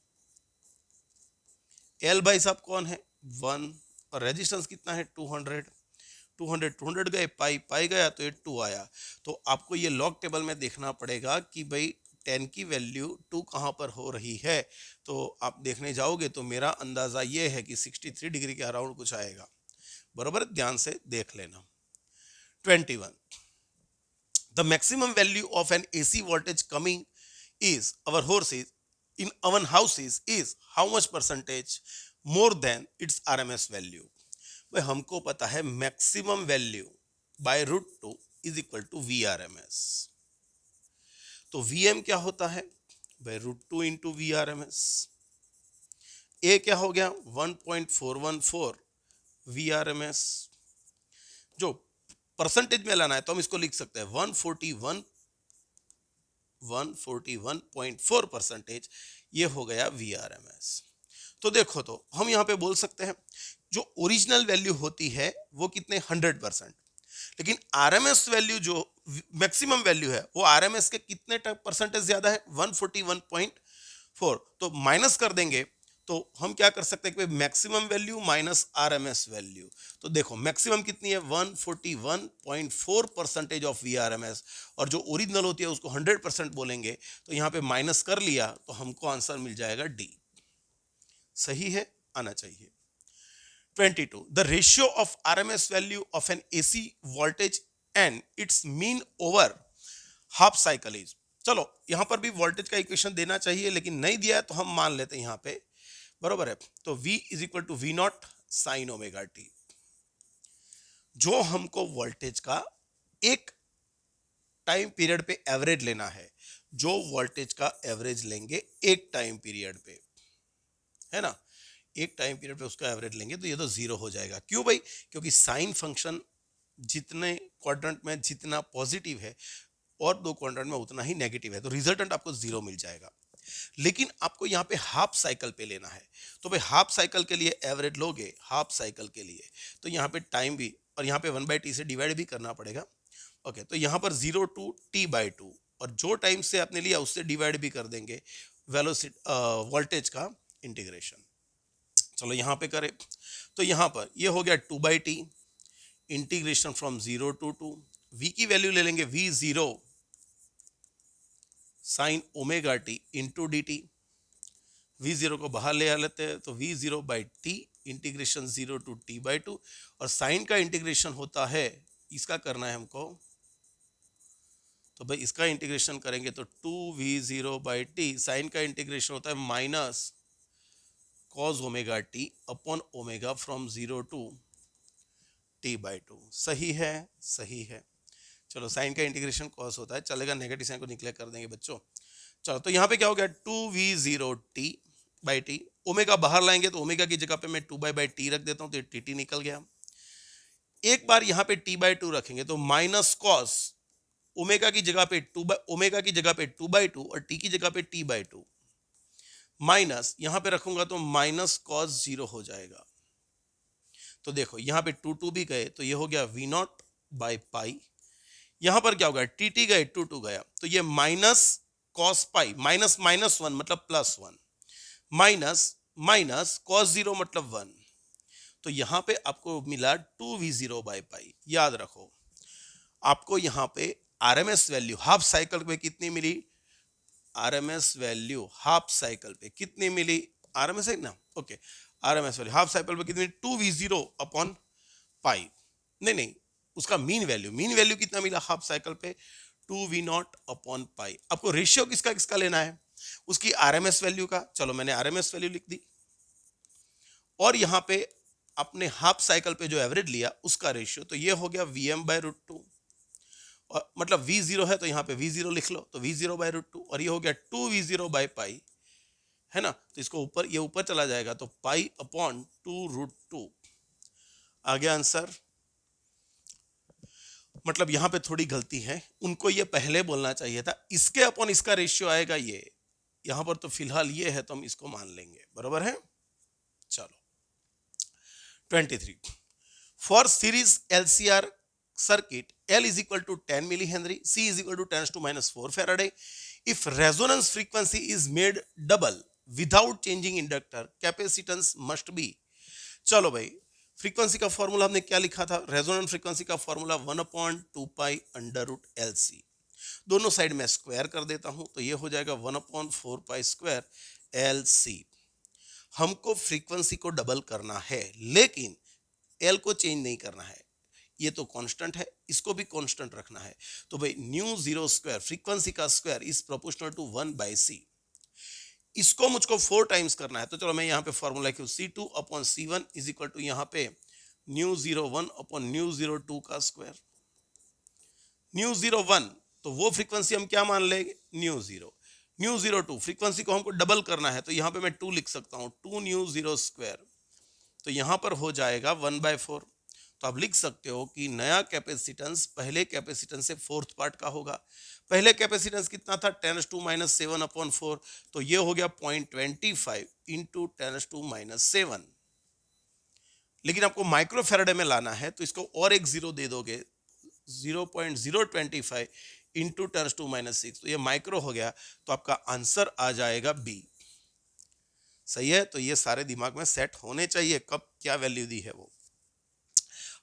L भाई साहब कौन है 1, और रेजिस्टेंस कितना है 200 गए, पाई गया तो ये 2 आया। तो आपको ये लॉग टेबल में देखना पड़ेगा कि भाई 10 की वैल्यू 2 कहाँ पर हो रही है। तो आप देखने जाओगे तो मेरा अंदाजा ये है कि 63 डिग्री के अराउंड कुछ आएगा, बराबर, ध्यान से देख लेना। 21 The maximum value of an AC voltage coming is our horses in our houses is how much percentage more than its RMS value. भाई हमको पता है maximum value by root two is equal to V R M S. तो V M क्या होता है by root two into V R M S. ए क्या हो गया 1.414 वी आर एम एस। जो परसेंटेज में लाना है तो हम इसको लिख सकते हैं 141.4%। ये हो गया वी आर एम एस। तो देखो तो हम यहाँ पे बोल सकते हैं जो ओरिजिनल वैल्यू होती है वो कितने 100%, लेकिन आरएमएस वैल्यू जो मैक्सिमम वैल्यू है वो आरएमएस के कितने परसेंटेज ज्यादा है 141.4। तो माइनस कर देंगे तो हम क्या कर सकते हैं कि maximum value minus RMS value. तो देखो मैक्सिमम कितनी है 141.4% ऑफ वीआरएमएस, और जो ओरिजिनल होती है उसको 100% बोलेंगे, तो यहाँ पे माइनस कर लिया तो हमको आंसर मिल जाएगा डी। सही है, आना चाहिए। 22. The ratio of RMS value of an AC voltage and its mean over half cycle is। चलो यहां पर भी वोल्टेज का इक्वेशन देना चाहिए, लेकिन नहीं दिया है तो हम मान लेते हैं यहां पे, बरोबर है। तो V is equal to V naught sine omega T. जो हमको वोल्टेज का एक टाइम पीरियड पे एवरेज लेना है, जो वोल्टेज का एवरेज लेंगे एक टाइम पीरियड पे, है ना, एक टाइम पीरियड पे उसका एवरेज लेंगे तो ये तो जीरो हो जाएगा। क्यों भाई? क्योंकि साइन फंक्शन जितने क्वाड्रेंट में जितना पॉजिटिव है और दो क्वाड्रेंट में उतना ही नेगेटिव है, तो रिजल्टेंट आपको जीरो मिल जाएगा। लेकिन आपको यहाँ पे हाफ साइकिल पे लेना है, तो भाई हाफ साइकिल के लिए एवरेज लोगे, हाफ साइकिल के लिए तो यहाँ पे टाइम भी, और यहाँ पे 1/t से डिवाइड भी करना पड़ेगा। ओके, तो यहाँ पर 0 टू t/2, और जो टाइम से आपने लिया उससे डिवाइड भी कर देंगे वेलोसिटी वोल्टेज का इंटीग्रेशन। चलो यहाँ पे करें तो यहाँ पर ये हो गया 2/t integration from 0 to 2। v की वैल्यू ले लेंगे v0 sine omega T into D T. v0 को बाहर ले आ लेते हैं तो v0/t इंटीग्रेशन 0 टू t/2, और साइन का इंटीग्रेशन होता है, इसका करना है हमको, तो भाई इसका इंटीग्रेशन करेंगे तो 2v0/t, साइन का इंटीग्रेशन होता है minus cos omega T upon omega from 0 to t/2। सही है, सही है। चलो साइन का इंटीग्रेशन cos होता है, चलेगा, नेगेटिव साइन को निकले कर देंगे बच्चों। चलो तो यहाँ पे क्या हो गया 2v0t/t, ओमेगा बाहर लाएंगे तो ओमेगा की जगह पे मैं 2/t रख देता हूँ तो टी निकल गया। एक बार यहाँ पे t/2 रखेंगे तो माइनस कॉस ओमेगा की जगह पे ओमेगा की जगह पे 2/2 और t की जगह पे t/2, माइनस यहाँ पे रखूंगा तो माइनस कॉस 0 हो जाएगा। तो देखो यहाँ पे 2 भी गए तो ये हो गया v0/पाई। यहाँ पर क्या होगा टी गए 2 गया, तो ये minus cos pi, minus minus 1 मतलब प्लस 1, माइनस माइनस कॉस 0 मतलब 1। तो यहाँ पे आपको मिला 2v0/पाई। याद रखो आपको यहाँ पे आरएमएस वैल्यू हाफ साइकिल पे कितनी मिली, आरएमएस वैल्यू हाफ साइकिल पे कितनी मिली, आरएमएस है ना, okay, RMS value half cycle पे कितनी 2v0/पाई, नहीं उसका मीन वैल्यू कितना मिला हाफ साइकिल पे 2v0/पाई। आपको रेशियो किसका किसका लेना है, उसकी आरएमएस वैल्यू का। चलो मैंने आरएमएस वैल्यू लिख दी, और यहाँ पे अपने हाफ साइकिल पे जो एवरेज लिया उसका रेशियो, तो ये हो गया Vm/√2, और मतलब v0 है तो यहाँ पे v0 लिख लो तो v0/√2, और ये हो गया 2v0/पाई, है ना, तो इसको ऊपर, ये ऊपर चला जाएगा तो पाई अपॉन 2√2 आ गया आंसर। मतलब यहाँ पे थोड़ी गलती है, उनको ये पहले बोलना चाहिए था, इसके अपॉन इसका रेशियो आएगा ये, यहाँ पर तो फिलहाल ये है तो हम इसको मान लेंगे, बराबर है। चलो 23, for series LCR circuit L is equal to 10 millihenry, C is equal to 10⁻⁴ Faraday. If resonance frequency is made double without changing inductor, capacitance must be। चलो भाई फ्रीक्वेंसी का फॉर्मूला हमने क्या लिखा था, रेजोनेंट फ्रीक्वेंसी का फॉर्मूला 1/2π√LC। दोनों side में स्क्वायर कर देता हूं तो ये हो जाएगा 1/4π² LC। हमको फ्रीक्वेंसी को डबल करना है लेकिन एल को चेंज नहीं करना है। ये तो कांस्टेंट है, इसको भी कांस्टेंट रखना है। तो भाई न्यू जीरो स्क्वायर, फ्रीक्वेंसी का square is proportional to 1/c। इसको मुझको 4 टाइम्स करना है, तो चलो मैं यहाँ पे फॉर्मूला लिखूं, C2 upon C1 is equal to यहाँ पे mu zero 1 upon mu zero 2 का स्क्वायर। न्यू जीरो 1 तो वो फ्रीक्वेंसी हम क्या मान लेंगे, mu zero. Mu zero 2 frequency को हमको डबल करना है, तो यहाँ पे मैं 2 लिख सकता हूँ, 2 न्यू जीरो स्क्वायर। तो यहाँ पर हो जाएगा 1/4। तो आप लिख सकते हो कि नया कैपेसिटेंस पहले कैपेसिटेंस से फोर्थ पार्ट का होगा। पहले कैपेसिटेंस कितना था, 10⁻⁻⁷ अपॉन 4, तो ये हो गया 0.25 इंटू 10⁻⁻7। लेकिन आपको माइक्रोफेरेडे में लाना है, तो इसको और एक जीरो दे दोगे, 0.025 इंटू 10⁻⁻6, तो ये माइक्रो हो गया। तो आपका आंसर आ जाएगा बी। सही है, तो ये सारे दिमाग में सेट होने चाहिए, कब क्या वैल्यू दी है वो।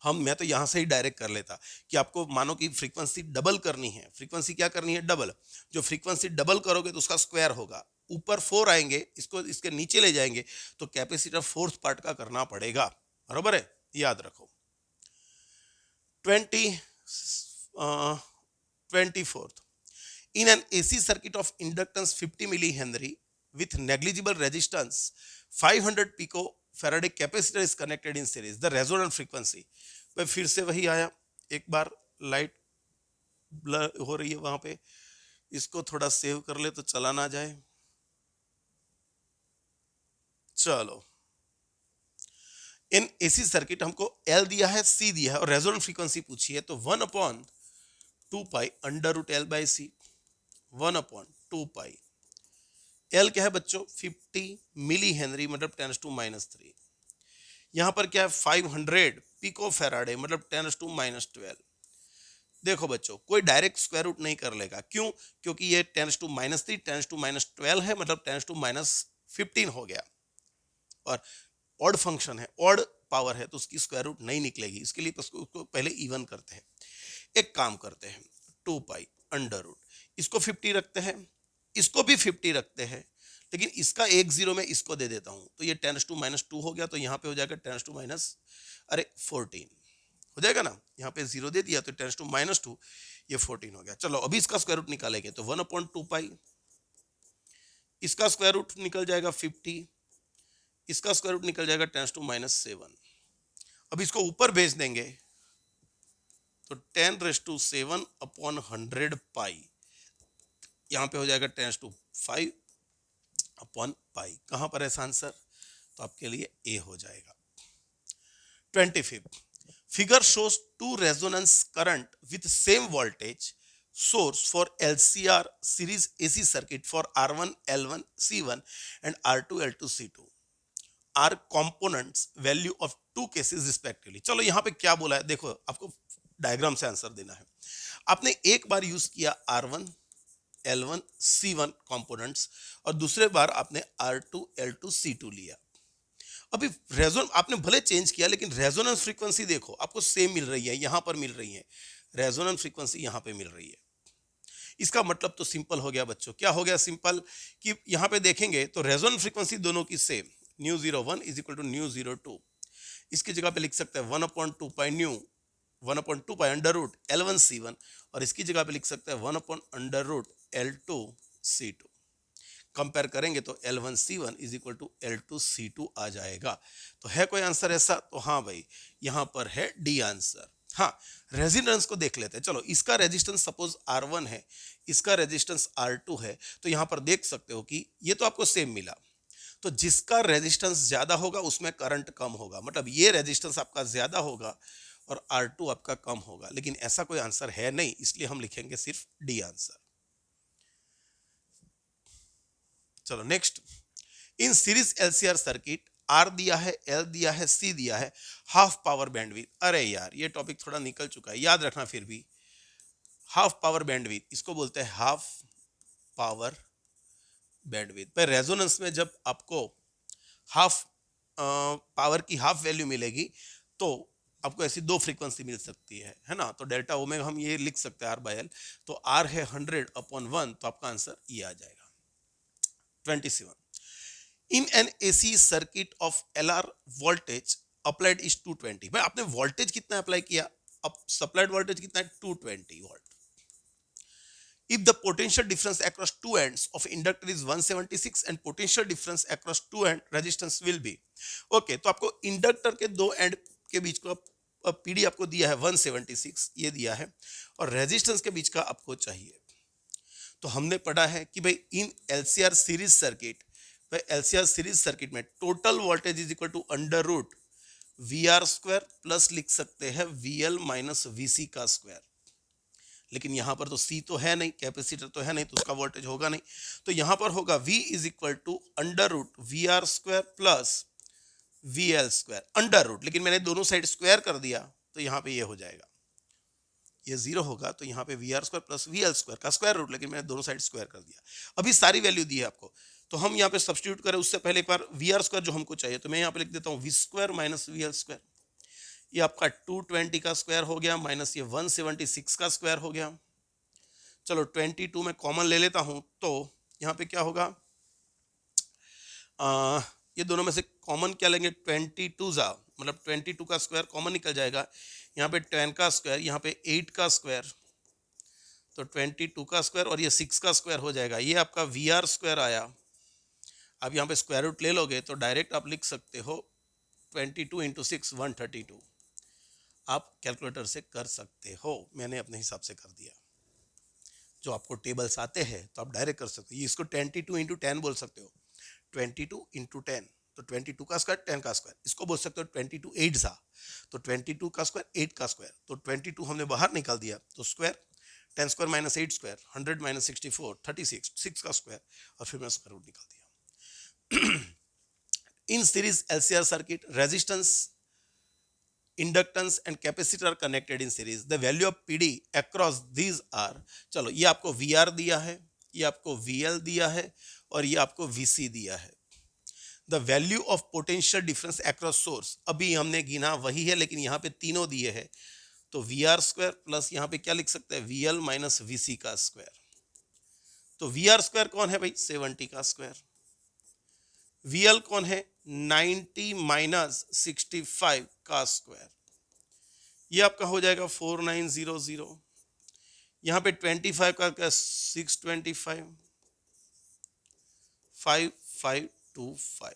मैं तो यहां से ही डायरेक्ट कर लेता कि आपको मानो कि फ्रीक्वेंसी डबल करनी है, फ्रीक्वेंसी क्या करनी है, डबल। जो फ्रीक्वेंसी डबल करोगे तो उसका स्क्वायर होगा, ऊपर 4 आएंगे, इसको इसके नीचे ले जाएंगे, तो कैपेसिटर फोर्थ पार्ट का करना पड़ेगा, बरोबर है, याद रखो। 24th, in an AC circuit of inductance 50 millihenry with negligible resistance 500 picofarad capacitor is connected in series, the resonant frequency। भाई फिर से वही आया, एक बार लाइट ब्लर हो रही है वहां पे, इसको थोड़ा सेव कर ले तो चला ना जाए। चलो, इन एसी सर्किट हमको एल दिया है, सी दिया है और रेजोनेंट फ्रीक्वेंसी पूछी है, तो 1/2 pi under root L by C. 1/2 pi, L क्या है बच्चों, 50 मिली हेनरी मतलब 10⁻⁻3। यहां पर क्या है, 500 पिको फैराडे मतलब 10⁻⁻12। देखो बच्चों, कोई डायरेक्ट स्क्वायर रूट नहीं कर लेगा, क्यों, क्योंकि ये 10⁻3 10⁻12 है, मतलब 10⁻15 हो गया, और ऑड फंक्शन है, ऑड पावर है, तो उसकी स्क्वायर रूट नहीं निकलेगी। इसके लिए उसको पहले इवन करते हैं। एक काम करते हैं, 2 पाई अंडर रूट, इसको 50 रखते हैं, इसको भी 50 रखते हैं, लेकिन इसका एक जीरो में इसको दे देता हूं, तो ये 10⁻2 हो गया, तो यहां पे हो जाएगा 10⁻14 हो जाएगा ना, यहाँ पे जीरो दे दिया तो 10⁻2, ये 14 हो गया। चलो अभी इसका स्क्वायर रूट निकालेंगे, तो 1/2 पाई, इसका स्क्वायर रूट निकल जाएगा 50, इसका स्क्वायर रूट निकल जाएगा 10⁻7। अब इसको ऊपर भेज देंगे, तो 10⁻7/100 पाई, यहाँ पे हो जाएगा 10⁵/पाई। कहाँ पर है आंसर, तो आपके लिए ए हो जाएगा। 25th, figure shows two resonance current with same voltage source for LCR series AC circuit for R1 L1 C1 and R2 L2 C2 are components value of two cases respectively। चलो यहाँ पे क्या बोला है, देखो आपको डायग्राम से answer देना है। आपने एक बार यूज किया R1 L1 C1 कंपोनेंट्स, और दूसरे बार आपने R2 L2 C2 लिया। अभी रेजोन आपने भले चेंज किया, लेकिन रेजोनेंस फ्रीक्वेंसी देखो आपको सेम मिल रही है, यहां पर मिल रही है, रेजोनेंस फ्रीक्वेंसी यहां पे मिल रही है। इसका मतलब तो सिंपल हो गया बच्चों, क्या हो गया सिंपल, कि यहां पे देखेंगे तो रेजोनेंस फ्रीक्वेंसी दोनों की same, nu 01 is equal to nu 02। इसकी जगह पे लिख सकते हैं 1/2 pi nu, 1/2 pi under root L1 C1, और इसकी जगह पे लिख सकते हैं 1/√L2 C2। कंपेयर करेंगे तो L1 C1 is equal to L2 C2 आ जाएगा। तो है कोई आंसर ऐसा, तो हाँ भाई यहां पर है डी आंसर। हाँ, रेजिस्टेंस को देख लेते हैं। चलो, इसका रेजिस्टेंस सपोज R1 है, इसका रेजिस्टेंस R2 है, तो यहां पर देख सकते हो कि ये तो आपको सेम मिला, तो जिसका रेजिस्टेंस ज्यादा होगा उसमें करंट कम होगा, मतलब ये रेजिस्टेंस आपका ज्यादा होगा और R2 आपका कम होगा, लेकिन ऐसा कोई आंसर है नहीं, इसलिए हम लिखेंगे सिर्फ डी आंसर। चलो next, in series LCR circuit R दिया है, एल दिया है, सी दिया है, हाफ पावर बैंडविड्थ। अरे यार ये टॉपिक थोड़ा निकल चुका है, याद रखना फिर भी। हाफ पावर बैंडविड्थ इसको बोलते हैं हाफ पावर बैंडविड्थ। पर रेजोनेंस में जब आपको हाफ पावर की हाफ वैल्यू मिलेगी, तो आपको ऐसी दो फ्रीक्वेंसी मिल सकती है ना, तो डेल्टा ओमेगा हम ये लिख सकते हैं R/L, तो R है 100/1, तो आपका आंसर ये आ जाएगा। 27, in an AC circuit of LR voltage applied is 220। भाई आपने वोल्टेज कितना अप्लाई किया, अब सप्लाइड वोल्टेज कितना है 220 volt. If the potential difference across two ends of inductor is 176 and potential difference across two end resistance will be okay, तो आपको inductor के दो एंड के बीच का पीडी आपको दिया है 176 ये दिया है और रेजिस्टेंस के बीच का आपको चाहिए. तो हमने पढ़ा है कि भाई इन एलसीआर सीरीज सर्किट, भाई एलसीआर सीरीज सर्किट में total voltage is equal to under root V R square plus लिख सकते हैं V L minus V C का स्क्वायर. लेकिन यहाँ पर तो C तो है नहीं, कैपेसिटर तो है नहीं, तो उसका वोल्टेज होगा नहीं. तो यहाँ पर होगा V is equal to under root V R square plus V L square under root. लेकिन मैंने दोनों साइड स्क्वायर कर दिया तो यहाँ पे ये हो जाएगा, ये 0 होगा. तो यहाँ पे V R square plus V L square का स्क्वायर रूट, लेकिन मैंने दोनों साइड स्क्वायर कर दिया. अभी सारी वैल्यू दी है आपको, तो हम यहाँ पे सब्स्टिट्यूट करें उससे पहले एक बार वी आर स्क्वायर जो हमको चाहिए, तो मैं यहाँ पे लिख देता हूँ V square minus V L square. ये आपका 220 का स्क्वायर हो गया माइनस ये 176 का स्क्वायर हो गया. चलो 22 में कॉमन ले लेता हूं तो यहाँ पे क्या होगा, ये दोनों में से कॉमन क्या लेंगे 22 जा मतलब 22 का स्क्वायर कॉमन निकल जाएगा. यहाँ पे 10 का स्क्वायर, यहाँ पे 8 का स्क्वायर, तो 22 का स्क्वायर और ये 6 का स्क्वायर हो जाएगा. ये आपका वी आर स्क्वायर आया. आप यहाँ पे स्क्वायर रूट ले लोगे तो डायरेक्ट आप लिख सकते हो 22 इंटू 6 132. आप कैलकुलेटर से कर सकते हो, मैंने अपने हिसाब से कर दिया. जो आपको टेबल्स आते हैं तो आप डायरेक्ट कर सकते हो. इसको 22 इंटू 10 बोल सकते हो, 22 इंटू 10 तो 22 का स्क्वायर 10 का स्क्वायर. इसको बोल सकते हो 22 8 सा, तो 22 का स्क्वायर 8 का स्क्वायर. तो 22 हमने बाहर निकाल दिया तो square 10 square minus 8 square 100 minus 64 36 6 का स्क्वायर और फिर मैंने स्क्वायर रूट निकाल दिया. In series LCR circuit resistance, inductance and capacitor are connected in series. The value of PD across these are, चलो ये आपको वी आर दिया है, ये आपको वी एल दिया है और ये आपको वी सी दिया है. The value of potential difference across source अभी हमने गिना वही है, लेकिन यहाँ पे तीनों दिए हैं. तो वी आर स्क्वायर प्लस यहाँ पे क्या लिख सकते हैं V L minus V C का स्क्वायर. तो वी आर स्क्वायर कौन है भाई 70 का स्क्वायर, वी एल कौन है 90 माइनस 65 का स्क्वायर. ये आपका हो जाएगा 4900. यहाँ पे 25 का क्या 625 5525.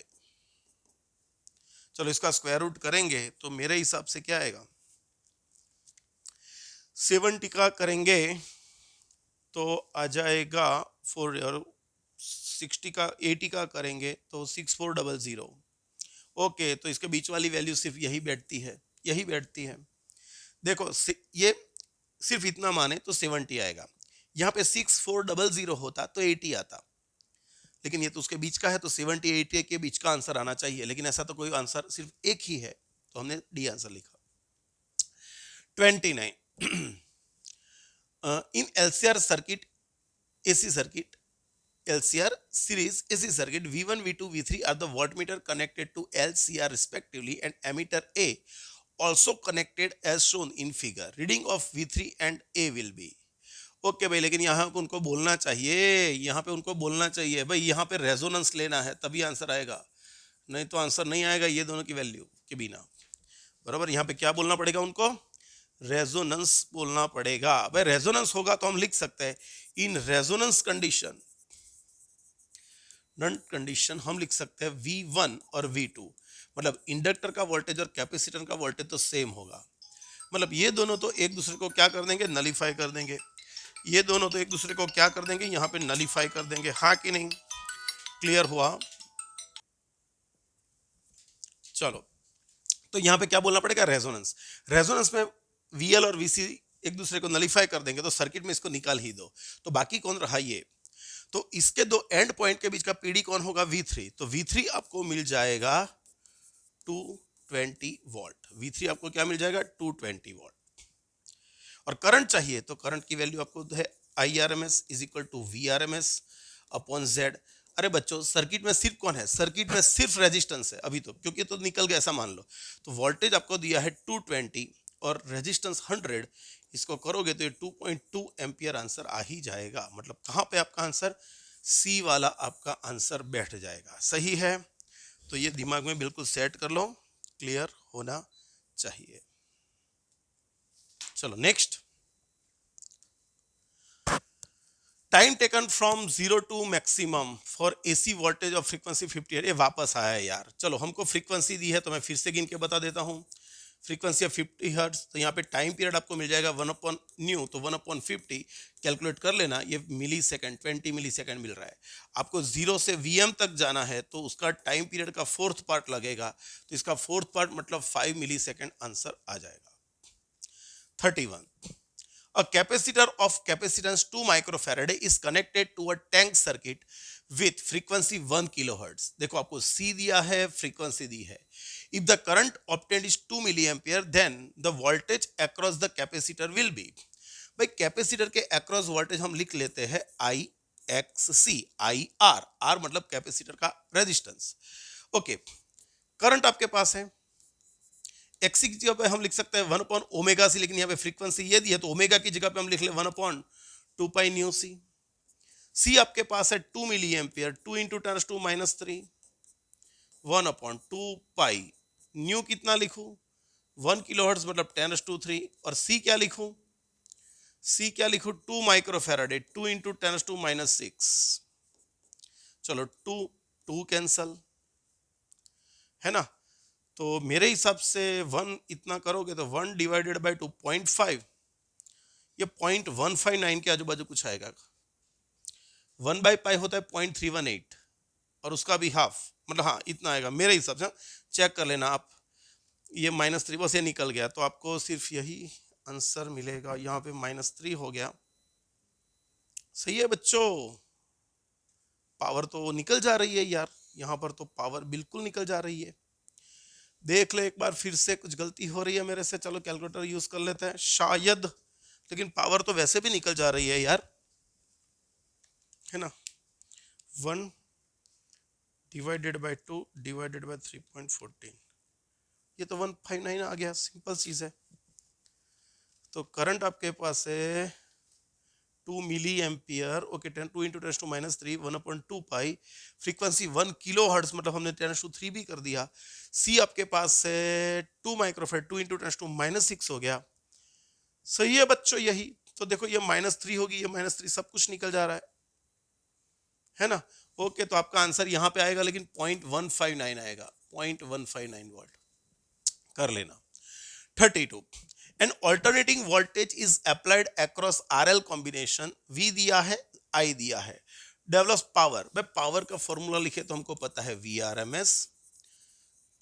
चलो इसका स्क्वायर रूट करेंगे तो मेरे हिसाब से क्या आएगा, 70 का करेंगे तो आ जाएगा 4 और 60 का 80 का करेंगे तो 6400. ओके, तो इसके बीच वाली वैल्यू सिर्फ यही बैठती है, यही बैठती है. देखो ये सिर्फ इतना माने तो 70 आएगा. यहाँ पे 6400 होता तो 80 आता, लेकिन ये तो उसके बीच का है तो 70 80 के बीच का आंसर आना चाहिए. लेकिन ऐसा तो कोई आंसर सिर्फ एक ही है, तो हमने डी आंसर लिखा. 29 in LCR circuit AC circuit LCR series AC circuit V1, V2, V3 are the voltmeter connected to LCR respectively and emitter A also connected as shown in figure. Reading of V3 and A will be. Okay भाई, लेकिन यहाँ पे उनको बोलना चाहिए, यहाँ पे उनको बोलना चाहिए भाई यहाँ पे रेजोनेंस लेना है तभी आंसर आएगा, नहीं तो आंसर नहीं आएगा ये दोनों की वैल्यू के बिना. बराबर, यहाँ पे क्या बोलना पड़ेगा उनको, रेजोनेंस बोलना पड़ेगा. भाई रेजोनेंस होगा तो हम लिख सकते हैं इन रेजोनेंस कंडीशन, नन कंडीशन हम लिख सकते हैं V1 और V2. मतलब इंडक्टर का वोल्टेज और कैपेसिटर का वोल्टेज तो सेम होगा. मतलब ये दोनों तो एक दूसरे को क्या कर देंगे, नलीफाई कर देंगे. ये दोनों तो एक दूसरे को क्या कर देंगे, यहाँ पे नलीफाई कर देंगे. हाँ कि नहीं, क्लियर हुआ. चलो, तो यहाँ पे क्या बोलना पड़ेगा, रेजोनेंस. रेजोनेंस में VL और VC एक दूसरे को नलीफाई कर देंगे तो सर्किट में इसको निकाल ही दो. तो बाकी कौन रहा ये, तो इसके दो एंड पॉइंट के बीच का पीडी कौन होगा, V3. तो V3 आपको मिल जाएगा 220 वोल्ट. V3 आपको क्या मिल जाएगा 220 वोल्ट. और करंट चाहिए तो करंट की वैल्यू आपको है IRMS is equal to VRMS upon Z. अरे बच्चों, सर्किट में सिर्फ कौन है, सर्किट में सिर्फ रेजिस्टेंस है अभी तो, क्योंकि तो निकल गया ऐसा मान लो. तो वोल्टेज आपको दिया है 220 और रेजिस्टेंस 100. इसको करोगे तो ये 2.2 एम्पियर आंसर आ ही जाएगा. मतलब कहाँ पे आपका आंसर, सी वाला आपका आंसर बैठ जाएगा. सही है, तो ये दिमाग में बिल्कुल सेट कर लो, क्लियर होना चाहिए. चलो next, time taken from zero to maximum for AC voltage of frequency 50 hertz. ये वापस आया है यार। चलो हमको फ्रीक्वेंसी दी है तो मैं फिर से गिन के बता देता हूँ। फ्रीक्वेंसी ऑफ 50 हर्ट्ज, तो यहाँ पे टाइम पीरियड आपको मिल जाएगा 1/न्यू, तो 1/50 कैलकुलेट कर लेना। ये मिली सेकेंड, 20 मिली सेकेंड मिल रहा है। आपको जीरो से वीएम तक जाना है तो उसका टाइम पीरियड का फोर्थ पार्ट लगेगा, तो इसका फोर्थ पार्ट मतलब 5 मिली सेकेंड आंसर आ जाएगा। 31, a capacitor of capacitance 2 microfarad is connected to a tank circuit with frequency 1 kilohertz। देखो आपको C दिया है, फ्रीक्वेंसी दी है। If the current obtained is 2 milliampere, then the voltage across the capacitor will be। भाई capacitor के across voltage हम लिख लेते हैं I X C, I R, R मतलब कैपेसिटर का रेजिस्टेंस। ओके, करंट आपके पास है, एक्सी की जगह पे हम लिख सकते हैं 1/ओमेगा सी, लेकिन यहाँ पे फ्रीक्वेंसी ये दी है तो ओमेगा की जगह पे हम लिख ले 1/2 पाई न्यू सी। सी आपके पास है 2 milli ampere, 2 into 10⁻³ 1/2 pi. New कितना लिखूं? 1 किलोहर्ट्ज मतलब 10⁻³ और सी क्या लिखूं? सी क्या लिखूं? 2 माइक्रोफैराडे, 2 इंटू 10⁻⁶। चलो 2 कैंसल है ना, तो मेरे हिसाब से 1 इतना करोगे तो 1 डिवाइडेड बाई 2 0.5, ये 0.159 के आजू बाजू कुछ आएगा। 1/पाई होता है 0.318 और उसका भी हाफ, मतलब हाँ इतना आएगा मेरे हिसाब से। चेक कर लेना आप, ये -3 बस ये निकल गया तो आपको सिर्फ यही आंसर मिलेगा। यहाँ पे -3 हो गया। सही है बच्चों, पावर तो निकल जा रही है यार, यहाँ पर तो पावर बिल्कुल निकल जा रही है। देख ले एक बार फिर से, कुछ गलती हो रही है मेरे से। चलो कैलकुलेटर यूज कर लेते हैं शायद, लेकिन पावर तो वैसे भी निकल जा रही है यार, है ना। 1 डिवाइडेड बाई 2 डिवाइडेड बाई 3.14, ये तो 159 आ गया, सिंपल चीज है। तो करंट आपके पास है 2 मिली एम्पियर, ओके 2 इंटू 10⁻³ 1/2 पाई। फ्रीक्वेंसी 1 किलो हर्ट्ज मतलब हमने 10⁻³ भी कर दिया। सी आपके पास है 2 माइक्रोफेड, 2 इंटू 10⁻⁶ हो गया। सही है बच्चों यही। तो देखो ये -3 होगी, ये -3, सब कुछ निकल जा रहा है ना। ओके, तो आपका आंसर यहाँ पे आएगा लेकिन 0.159 आएगा, 0.159 वोल्ट कर लेना। 32, an alternating voltage is applied across RL combination, V दिया है, आई दिया है, डेवलप्स पावर। भाई पावर का फॉर्मूला लिखे तो हमको पता है VRMS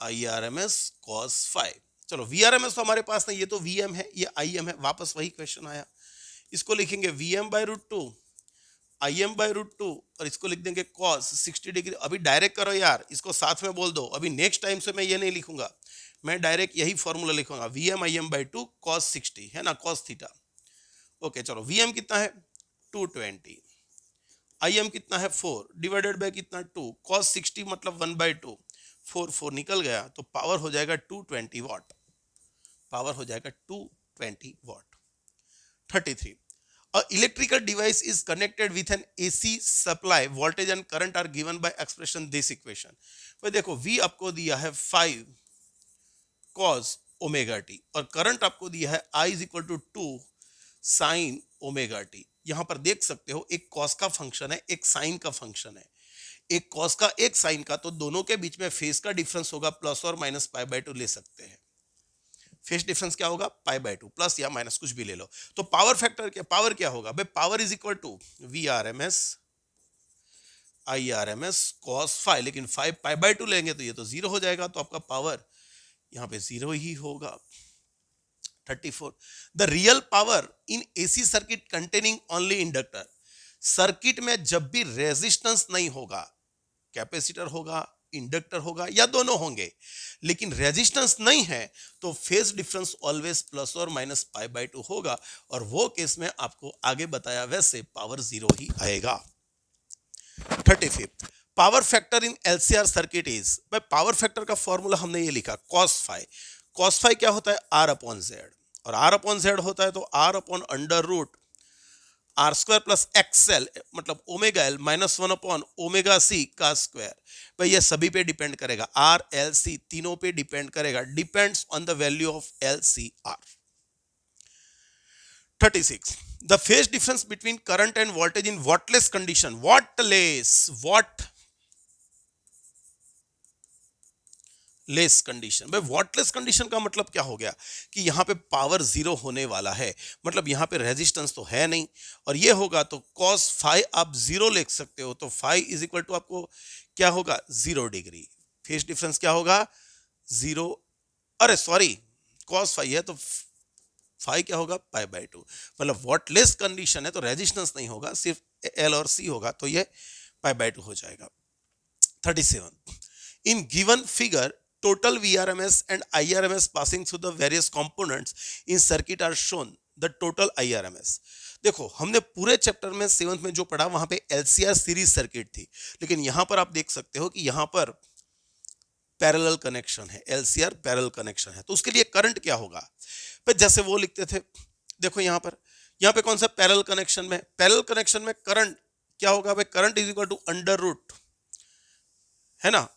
IRMS cos phi। चलो VRMS तो हमारे पास नहीं, ये तो VM है, ये IM है, वापस वही क्वेश्चन आया। इसको लिखेंगे VM/√2 IM/√2 और इसको लिख देंगे cos 60 डिग्री। अभी डायरेक्ट करो यार, इसको साथ में बोल दो। अभी नेक्स्ट टाइम से मैं ये नहीं लिखूंगा, मैं डायरेक्ट यही फॉर्मूला लिखूंगा, VM IM/2 cos 60 है ना, cos थीटा। ओके चलो, VM कितना है 220, IM कितना है 4 डिवाइडेड बाय कितना 2, cos 60 मतलब 1/2, 4 निकल गया तो पावर हो जाएगा 220 वाट, पावर हो जाएगा 220 वाट। 33, a electrical device is connected with an AC supply, voltage and current are given by expression this equation। भाई देखो V आपको दिया है 5 cos ओमेगा टी और करंट आपको दिया है I = 2 sin ओमेगा टी। यहां पर देख सकते हो एक cos का फंक्शन है, एक sin का फंक्शन है, एक cos का एक sin का, तो दोनों के बीच में फेज का डिफरेंस होगा प्लस और माइनस π/2 ले सकते हैं। फेज डिफरेंस क्या होगा π/2, प्लस या माइनस कुछ भी ले लो। तो पावर फैक्टर क्या, पावर क्या होगा भाई, power = VRMS IRMS cos phi, लेकिन 5 π/2 लेंगे तो ये तो 0 हो जाएगा, तो आपका पावर यहाँ पे 0 ही होगा। 34, the real power in AC circuit containing only inductor. Circuit में जब भी रेजिस्टेंस नहीं होगा, कैपेसिटर होगा, इंडक्टर होगा या दोनों होंगे, लेकिन रेजिस्टेंस नहीं है तो फेज डिफरेंस ऑलवेज प्लस और माइनस π/2 होगा, और वो केस में आपको आगे बताया वैसे पावर 0 ही आएगा। 35, power factor in LCR circuit is, भाई पावर फैक्टर का फॉर्मूला हमने ये लिखा cos phi। cos phi क्या होता है R/Z, और R/Z होता है तो R/√R² प्लस XL मतलब ओमेगा L -1/ओमेगा C का स्क्वायर। भाई ये सभी पे डिपेंड करेगा, RLC तीनों पे डिपेंड करेगा, depends on the value of LCR। 36. The phase difference between current and voltage in wattless condition. Less condition. भाई वॉटलेस कंडीशन का मतलब क्या हो गया कि यहाँ पे पावर जीरो होने वाला है, मतलब यहाँ पे रेजिस्टेंस तो है नहीं, और ये होगा तो cos फाई आप जीरो लिख सकते हो, तो फाई इज इक्वल टू आपको क्या होगा 0 डिग्री। फेज डिफरेंस क्या होगा 0, अरे सॉरी cos फाई है तो फाई क्या होगा π/2, मतलब वॉटलेस कंडीशन है तो रेजिस्टेंस नहीं होगा, सिर्फ एल और सी होगा, तो ये π/2 हो जाएगा। 37. In given figure, total VRMS and IRMS passing through the various components in circuit are shown. The total IRMS. देखो हमने पूरे चैप्टर में 7th में जो पढ़ा वहां पे LCR सीरीज सर्किट थी, लेकिन यहां पर आप देख सकते हो कि यहां पर पैरेलल कनेक्शन है, LCR पैरेलल कनेक्शन है, तो उसके लिए करंट क्या होगा, पर जैसे वो लिखते थे, देखो यहां पे कौन सा पैरेलल कनेक्शन में, पैरेलल कनेक्शन में करंट क्या होगा भाई, current is equal to under root, है ना।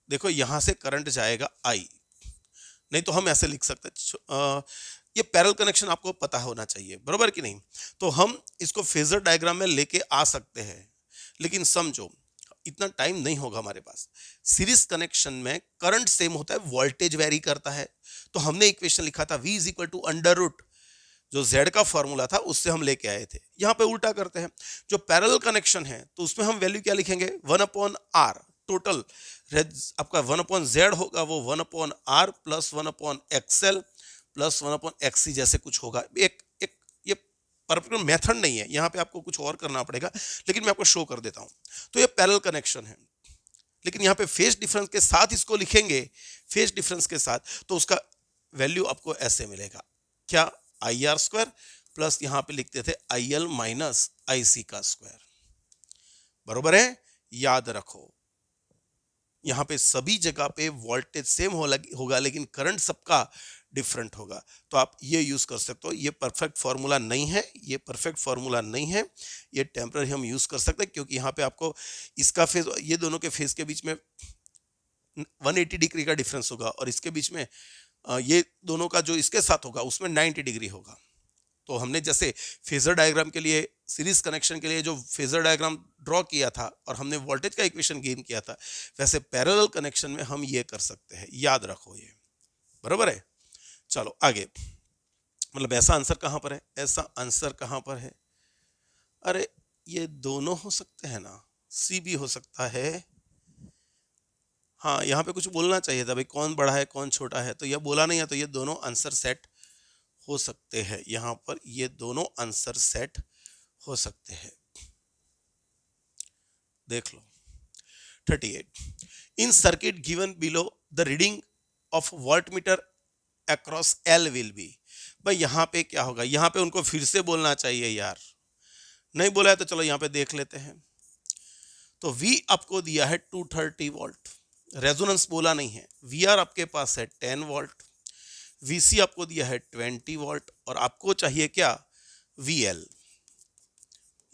देखो यहां से करंट जाएगा आई, नहीं तो हम ऐसे लिख सकते ये पैरेलल कनेक्शन आपको पता होना चाहिए, बरोबर कि नहीं। तो हम इसको फेजर डायग्राम में लेके आ सकते हैं, लेकिन समझो इतना टाइम नहीं होगा हमारे पास। सीरीज कनेक्शन में करंट सेम होता है, वोल्टेज वेरी करता है, तो हमने इक्वेशन लिखा था V is equal to under root, जो Z का फॉर्मूला था उससे हम लेके आए थे। यहाँ पे उल्टा करते हैं, जो पैरेलल कनेक्शन है तो उसमें हम वैल्यू क्या लिखेंगे 1/R, टोटल आपका 1/Z होगा वो 1/R plus 1/XL plus 1/XC जैसे कुछ होगा। एक एक ये परफेक्ट मेथड नहीं है, यहाँ पे आपको कुछ और करना पड़ेगा, लेकिन मैं आपको शो कर देता हूँ। तो ये पैरेलल कनेक्शन है, लेकिन यहाँ पे फेज डिफरेंस के साथ इसको लिखेंगे, फेज डिफरेंस के साथ, तो उसका वैल्यू आपको ऐसे मिलेगा, क्या IR² प्लस यहाँ पे लिखते थे IL माइनस IC का स्क्वायर, बरोबर है। याद रखो यहाँ पे सभी जगह पे वोल्टेज सेम होगा, लेकिन करंट सबका डिफरेंट होगा, तो आप ये यूज कर सकते हो। ये परफेक्ट फॉर्मूला नहीं है, ये परफेक्ट फॉर्मूला नहीं है, ये टेम्पररी हम यूज कर सकते हैं, क्योंकि यहाँ पे आपको इसका फेज, ये दोनों के फेज के बीच में 180 डिग्री का डिफरेंस होगा, और इसके बीच में ये दोनों का जो इसके साथ होगा उसमें 90 डिग्री होगा। तो हमने जैसे फेजर डायग्राम के लिए, सीरीज कनेक्शन के लिए जो फेजर डायग्राम ड्रॉ किया था और हमने वोल्टेज का इक्वेशन गेन किया था, वैसे पैरेलल कनेक्शन में हम ये कर सकते हैं, याद रखो ये, बराबर है। चलो आगे, मतलब ऐसा आंसर कहां पर है, ऐसा आंसर कहां पर है, अरे ये दोनों हो सकते हैं ना, सी भी हो सकता है। हाँ यहाँ पे कुछ बोलना चाहिए था भाई, कौन बड़ा है कौन छोटा है, तो यह बोला नहीं है, तो ये दोनों आंसर सेट हो सकते हैं, यहाँ पर ये दोनों आंसर सेट हो सकते हैं, देख लो। 38. In circuit given below the reading of voltmeter across L will be, भाई यहाँ पे क्या होगा, यहाँ पे उनको फिर से बोलना चाहिए यार, नहीं बोला है तो चलो यहाँ पे देख लेते हैं। तो V आपको दिया है 230 वोल्ट, रेजोनेंस बोला नहीं है, VR आपके पास है 10 वोल्ट, VC आपको दिया है 20 वोल्ट, और आपको चाहिए क्या VL।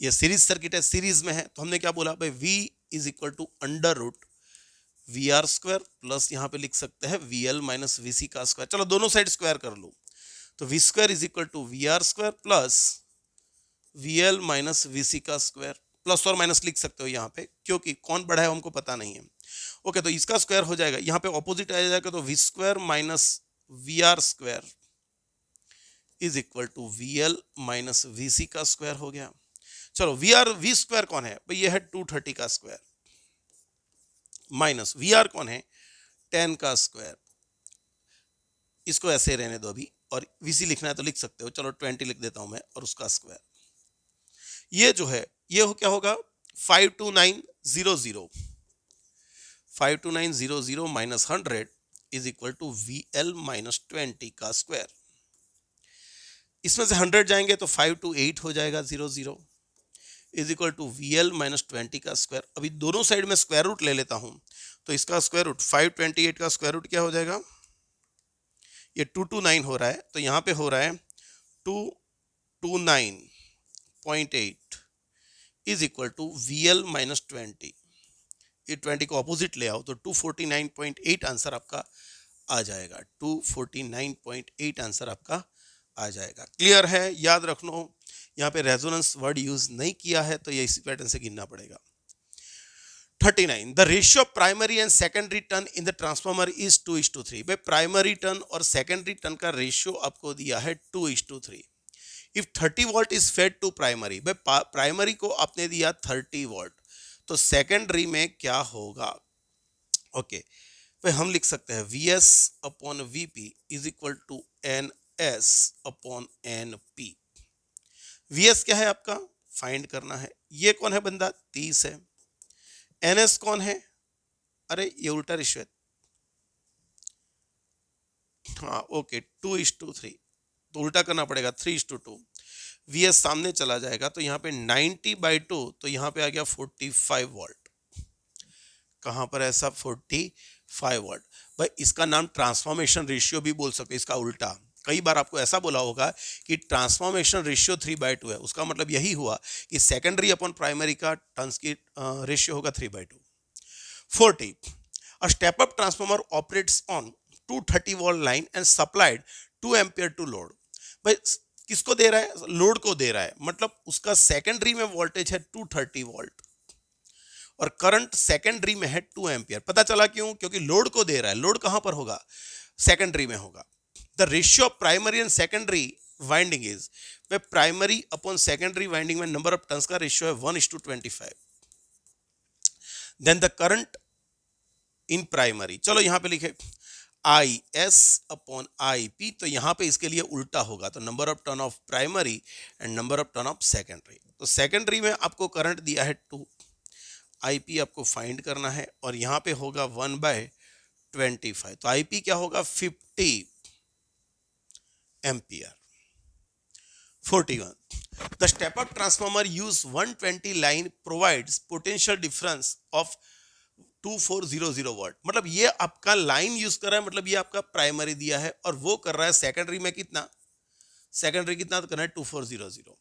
ये सीरीज सर्किट है, सीरीज में है, तो हमने क्या बोला भाई V is equal to under root VR² plus यहाँ पे लिख सकते हैं VL माइनस VC का स्क्वायर, चलो दोनों साइड स्क्वायर कर लो, तो V² is equal to VR² plus VL minus VC का स्क्वायर, प्लस और माइनस लिख सकते हो यहाँ पे, क्योंकि कौन बड़ा है हमको पता नहीं है। ओके, तो इसका स्क्वायर हो जाएगा, यहाँ पे ऑपोजिट आ जाएगा, तो V² minus VR² is equal to VL minus VC का स्क्वायर हो गया। चलो V² कौन है भाई, ये है 230 का स्क्वायर, माइनस VR कौन है 10 का स्क्वायर, इसको ऐसे रहने दो अभी, और VC लिखना है तो लिख सकते हो, चलो 20 लिख देता हूं मैं, और उसका स्क्वायर, ये जो है ये क्या होगा 52900, 52900 minus 100 is equal to VL minus 20 का स्क्वायर, इसमें से 100 जाएंगे तो 528 हो जाएगा, 00 is equal to VL minus 20 का स्क्वायर। अभी दोनों साइड में स्क्वायर रूट ले लेता हूं, तो इसका स्क्वायर रूट 528 का स्क्वायर रूट क्या हो जाएगा, ये 229 हो रहा है, तो यहाँ पे हो रहा है 229.8 is equal to VL minus 20, ये 20 को अपोजिट ले आओ तो 249.8 आंसर आपका आ जाएगा, 249.8 आंसर आपका आ जाएगा। क्लियर है? याद रखना, यहाँ पे रेजोनेंस वर्ड यूज नहीं किया है तो ये इसी पैटर्न से गिनना पड़ेगा। 39 the ratio of primary and secondary turn in the transformer is 2:3। भाई प्राइमरी टर्न और सेकेंडरी टर्न का रेशियो आपको दिया है 2:3। If 30 volt is fed to primary, भाई प्राइमरी को आपने दिया 30 वोल्ट, तो सेकेंडरी में क्या होगा? ओके भाई हम लिख सकते हैं Vs upon Vp is equal to Ns upon Np। Vs क्या है आपका? फाइंड करना है। ये कौन है बंदा? 30 है। Ns कौन है? अरे ये उल्टा रिश्वत। हाँ ओके, 2:3 तो उल्टा करना पड़ेगा, 3:2। Vs सामने चला जाएगा तो यहाँ पे 90/2, तो यहाँ पे आ गया 45 वोल्ट। कहाँ पर ऐसा 45 वोल्ट? भाई इसका नाम ट्रांसफॉर्मेशन रेशियो भी बोल सकते, इसका उल्टा। कई बार आपको ऐसा बोला होगा कि ट्रांसफॉर्मेशन रेशियो 3/2 है, उसका मतलब यही हुआ कि सेकेंडरी अपॉन प्राइमरी का टर्न्स की रेशियो होगा 3/2। 40 a step up transformer operates on 230 volt line and supplied 2 ampere to load। भाई किसको दे रहा है? लोड को दे रहा है, मतलब उसका सेकेंडरी में वोल्टेज है 230 वोल्ट और करंट सेकेंडरी में है 2 एम्पियर। पता चला क्यों? क्योंकि लोड को दे रहा है। लोड कहां पर होगा? सेकेंडरी में होगा। The ratio of primary and secondary winding is, primary upon secondary winding में नंबर ऑफ टर्न्स का रेशियो है 1:25। Then the current in primary, चलो यहां पे लिखे IS अपॉन IP, तो यहां पे इसके लिए उल्टा होगा, तो number of turn off primary and number of turn off secondary. तो सेकेंडरी में आपको करंट दिया है 2, IP आपको फाइंड करना है और यहां पे होगा 1/25, तो IP क्या होगा? 50 ampere. 41 the step up transformer use 120 line provides potential difference of 2400 volt. मतलब ये आपका लाइन यूज कर रहा है, मतलब ये आपका प्राइमरी दिया है और वो कर रहा है सेकेंडरी में कितना? सेकेंडरी कितना तो करना है 2400।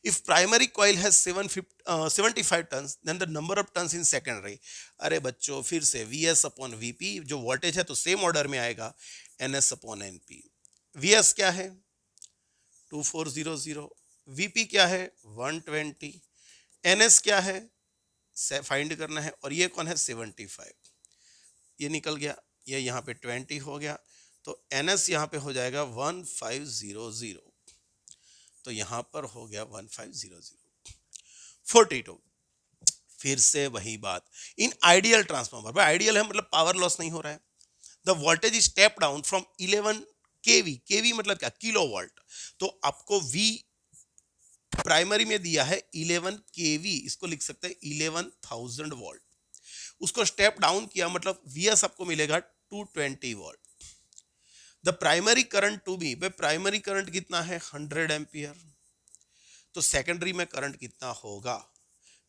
If primary coil has 75 turns then the number of turns in secondary. अरे बच्चों फिर से Vs अपॉन Vp, जो वोल्टेज है तो सेम ऑर्डर में आएगा, Ns अपॉन Np। Vs क्या है? 2400। Vp क्या है? 120। Ns क्या है? फाइंड करना है और ये कौन है? 75। ये निकल गया, ये यहाँ पे 20 हो गया, तो NS यहाँ पे हो जाएगा 1500, तो यहाँ पर हो गया 1500। 42 फिर से वही बात, इन आइडियल ट्रांसफॉर्मर, भाई आइडियल है मतलब पावर लॉस नहीं हो रहा है। The voltage is step down from 11 kV, kV मतलब क्या? Kilo volt. तो आपको V प्राइमरी में दिया है 11 kV, इसको लिख सकते हैं 11,000 वोल्ट। उसको स्टेप डाउन किया मतलब Vs आपको मिलेगा 220 volt. The primary current to be, भाई प्राइमरी करंट कितना है? 100 एम्पियर। तो सेकेंडरी में करंट कितना होगा?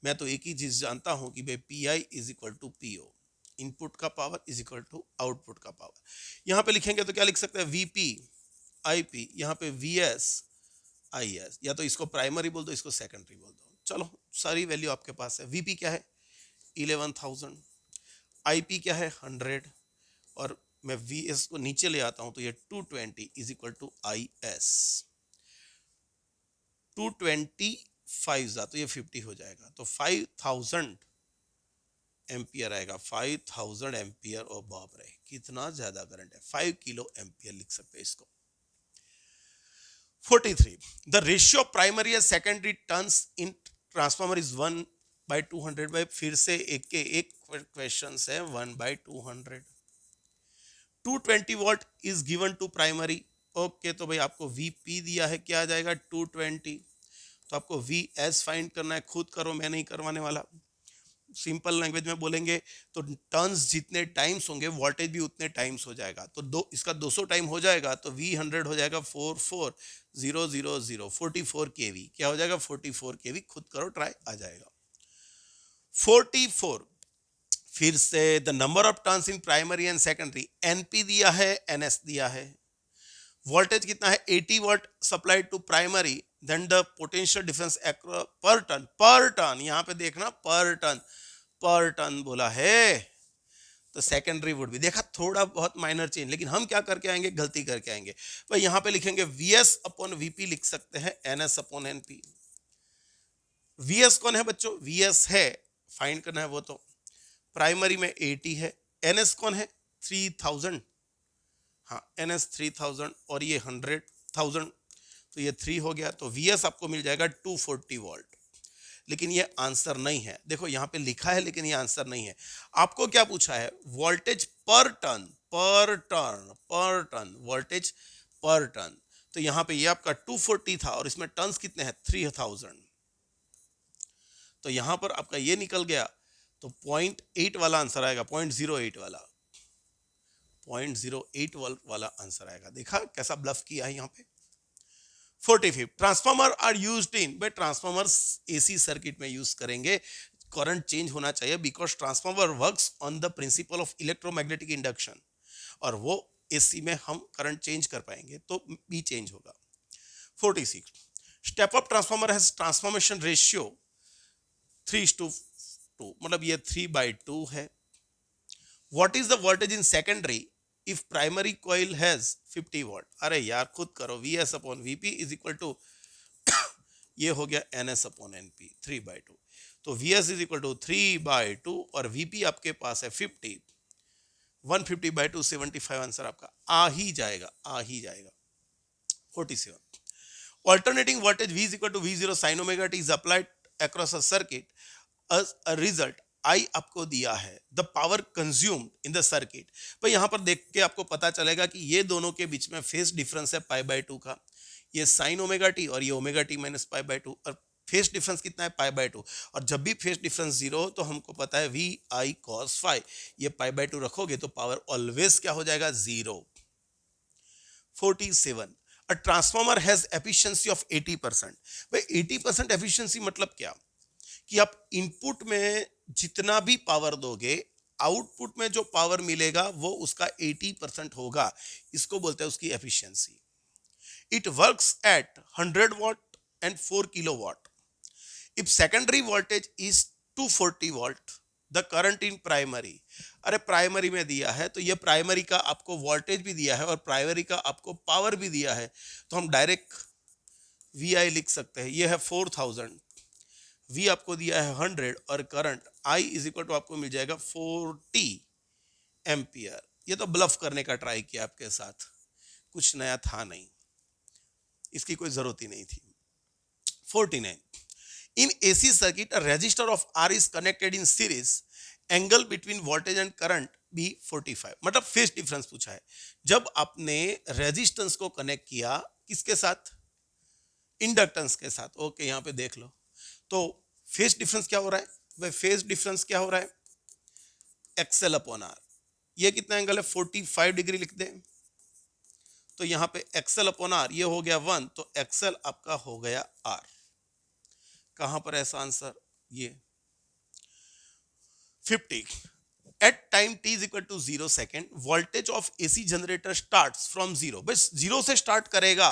मैं तो एक ही चीज जानता हूं कि भाई PI is equal to PO, input का power is equal to output का पावर। यहां पे लिखेंगे तो क्या लिख सकते हैं? VP IP, यहाँ पे VS IS, या तो इसको प्राइमरी बोल दो, इसको सेकेंडरी बोल दो। चलो सारी वैल्यू आपके पास है। VP क्या है? 11,000। IP क्या है? 100। और मैं VS को नीचे ले आता हूं तो ये 220 इज इक्वल टू IS। 225 जा तो ये 50 हो जाएगा, तो 5000 एम्पियर आएगा। 5000 एम्पियर, ओ बाप रे कितना ज्यादा करंट है, 5 किलो एम्पियर लिख सकते हैं इसको। 43 the ratio of primary and secondary turns in transformer is 1/200। भाई फिर से एक के एक क्वेश्चन है 1/200। 220 volt is given to primary. Okay तो भाई आपको VP दिया है, क्या आ जाएगा? 220। तो आपको VS फाइंड करना है, खुद करो, मैं नहीं करवाने वाला। सिंपल लैंग्वेज में बोलेंगे तो टर्न्स जितने टाइम्स होंगे वोल्टेज भी उतने टाइम्स हो जाएगा, तो इसका 200 टाइम हो जाएगा तो V100 हो जाएगा 44000, 44 kV। क्या हो जाएगा? 44 kV। खुद करो ट्राई, आ जाएगा। 44 फिर से the number of turns in primary and secondary, NP दिया है, NS दिया है। वोल्टेज कितना है? 80 volt supplied to primary, then the potential difference per turn, per turn, यहां पे देखना पर टर्न, पर टर्न बोला है, तो सेकेंडरी वुड भी, देखा थोड़ा बहुत माइनर चेंज, लेकिन हम क्या करके आएंगे, गलती करके आएंगे भाई। यहां पे लिखेंगे वीएस अपॉन वीपी, लिख सकते हैं एनएस अपॉन एनपी। वीएस कौन है बच्चों, वीएस है, फाइंड करना है वो तो प्राइमरी में 80 है। एनएस कौन है, 3000, हाँ एनएस 3000 और ये 100,000, तो ये 3 हो गया, तो वीएस आपको मिल जाएगा 240 वोल्ट। लेकिन ये आंसर नहीं है, देखो यहाँ पे लिखा है लेकिन ये आंसर नहीं है। आपको क्या पूछा है, वोल्टेज पर टर्न, वोल्टेज पर टर्न। तो यहाँ पे ये आपका 240 था और इसमें टर्न्स कितने हैं, 3000। तो यहाँ पर आपका ये निकल गया, तो 0.8 वाला आंसर आएगा, 0.08 वाला, 0.08 वाला आंसर आएगा। देखा कैसा ब्लफ किया है यहाँ पे। 45 ट्रांसफार्मर आर यूज्ड इन, भाई ट्रांसफार्मर्स एसी सर्किट में यूज करेंगे, करंट चेंज होना चाहिए, because transformer works on the principle of electromagnetic induction, और वो एसी में हम करंट चेंज कर पाएंगे तो बी चेंज होगा। 46 step up transformer has transformation ratio 3:2, मतलब ये 3/2 है। What is the voltage in secondary if primary coil has 50 volt, अरे यार खुद करो, VS upon VP is equal to ये हो गया एनएस अपॉन एनपी 3/2, तो वीएस इज इक्वल टू 3/2 और वीपी आपके पास है 50, 150/2 75 आंसर आपका आ ही जाएगा, आ ही जाएगा। 47 alternating voltage V is equal to V0 sin omega t is applied across a circuit as a result I आपको दिया है, the power consumed in the circuit. भाई यहाँ पर देख के आपको पता चलेगा कि ये दोनों के बीच में फेस डिफरेंस है π/2 का, ये साइन ओमेगा टी और ये ओमेगा टी माइनस π/2, और फेस डिफरेंस कितना है π/2, और जब भी फेस डिफरेंस 0 हो तो हमको पता है वी आई कॉस फाई, ये π/2 रखोगे तो पावर ऑलवेज क्या हो जाएगा, 0। 47 a transformer has efficiency of 80%। भाई 80% एफिशिएंसी मतलब क्या, कि आप इनपुट में जितना भी पावर दोगे, आउटपुट में जो पावर मिलेगा वो उसका 80% होगा, इसको बोलते हैं उसकी efficiency. It works at 100 what and 4 kilowatt if secondary voltage is 240 volt the current in primary. अरे प्राइमरी में दिया है तो ये प्राइमरी का आपको वोल्टेज भी दिया है और प्राइमरी का आपको पावर भी दिया है, तो हम डायरेक्ट वी आई लिख सकते हैं, ये है 4000, V आपको दिया है 100 और current I is equal to आपको मिल जाएगा 40 एम्पियर। ये तो ब्लफ करने का ट्राई किया आपके साथ, कुछ नया था नहीं, इसकी कोई जरूरत ही नहीं थी। 49 in AC circuit a resistor of R is connected in series, angle between voltage and current be 45, मतलब फेस डिफरेंस पूछा है। जब आपने रेजिस्टेंस को कनेक्ट किया किसके साथ, इंडक्टेंस के साथ, ओके यहाँ पे देख लो, तो फेस डिफरेंस क्या हो रहा है, वह फेस डिफरेंस क्या हो रहा है, एक्सएल अपॉन आर, ये कितना एंगल है 45 डिग्री लिख दें, तो यहाँ पे एक्सएल अपॉन आर ये हो गया 1, तो एक्सएल आपका हो गया आर। कहां पर ऐसा आंसर, ये 50 at time t is equal to 0 second voltage of AC generator starts from 0, बस 0 से स्टार्ट करेगा।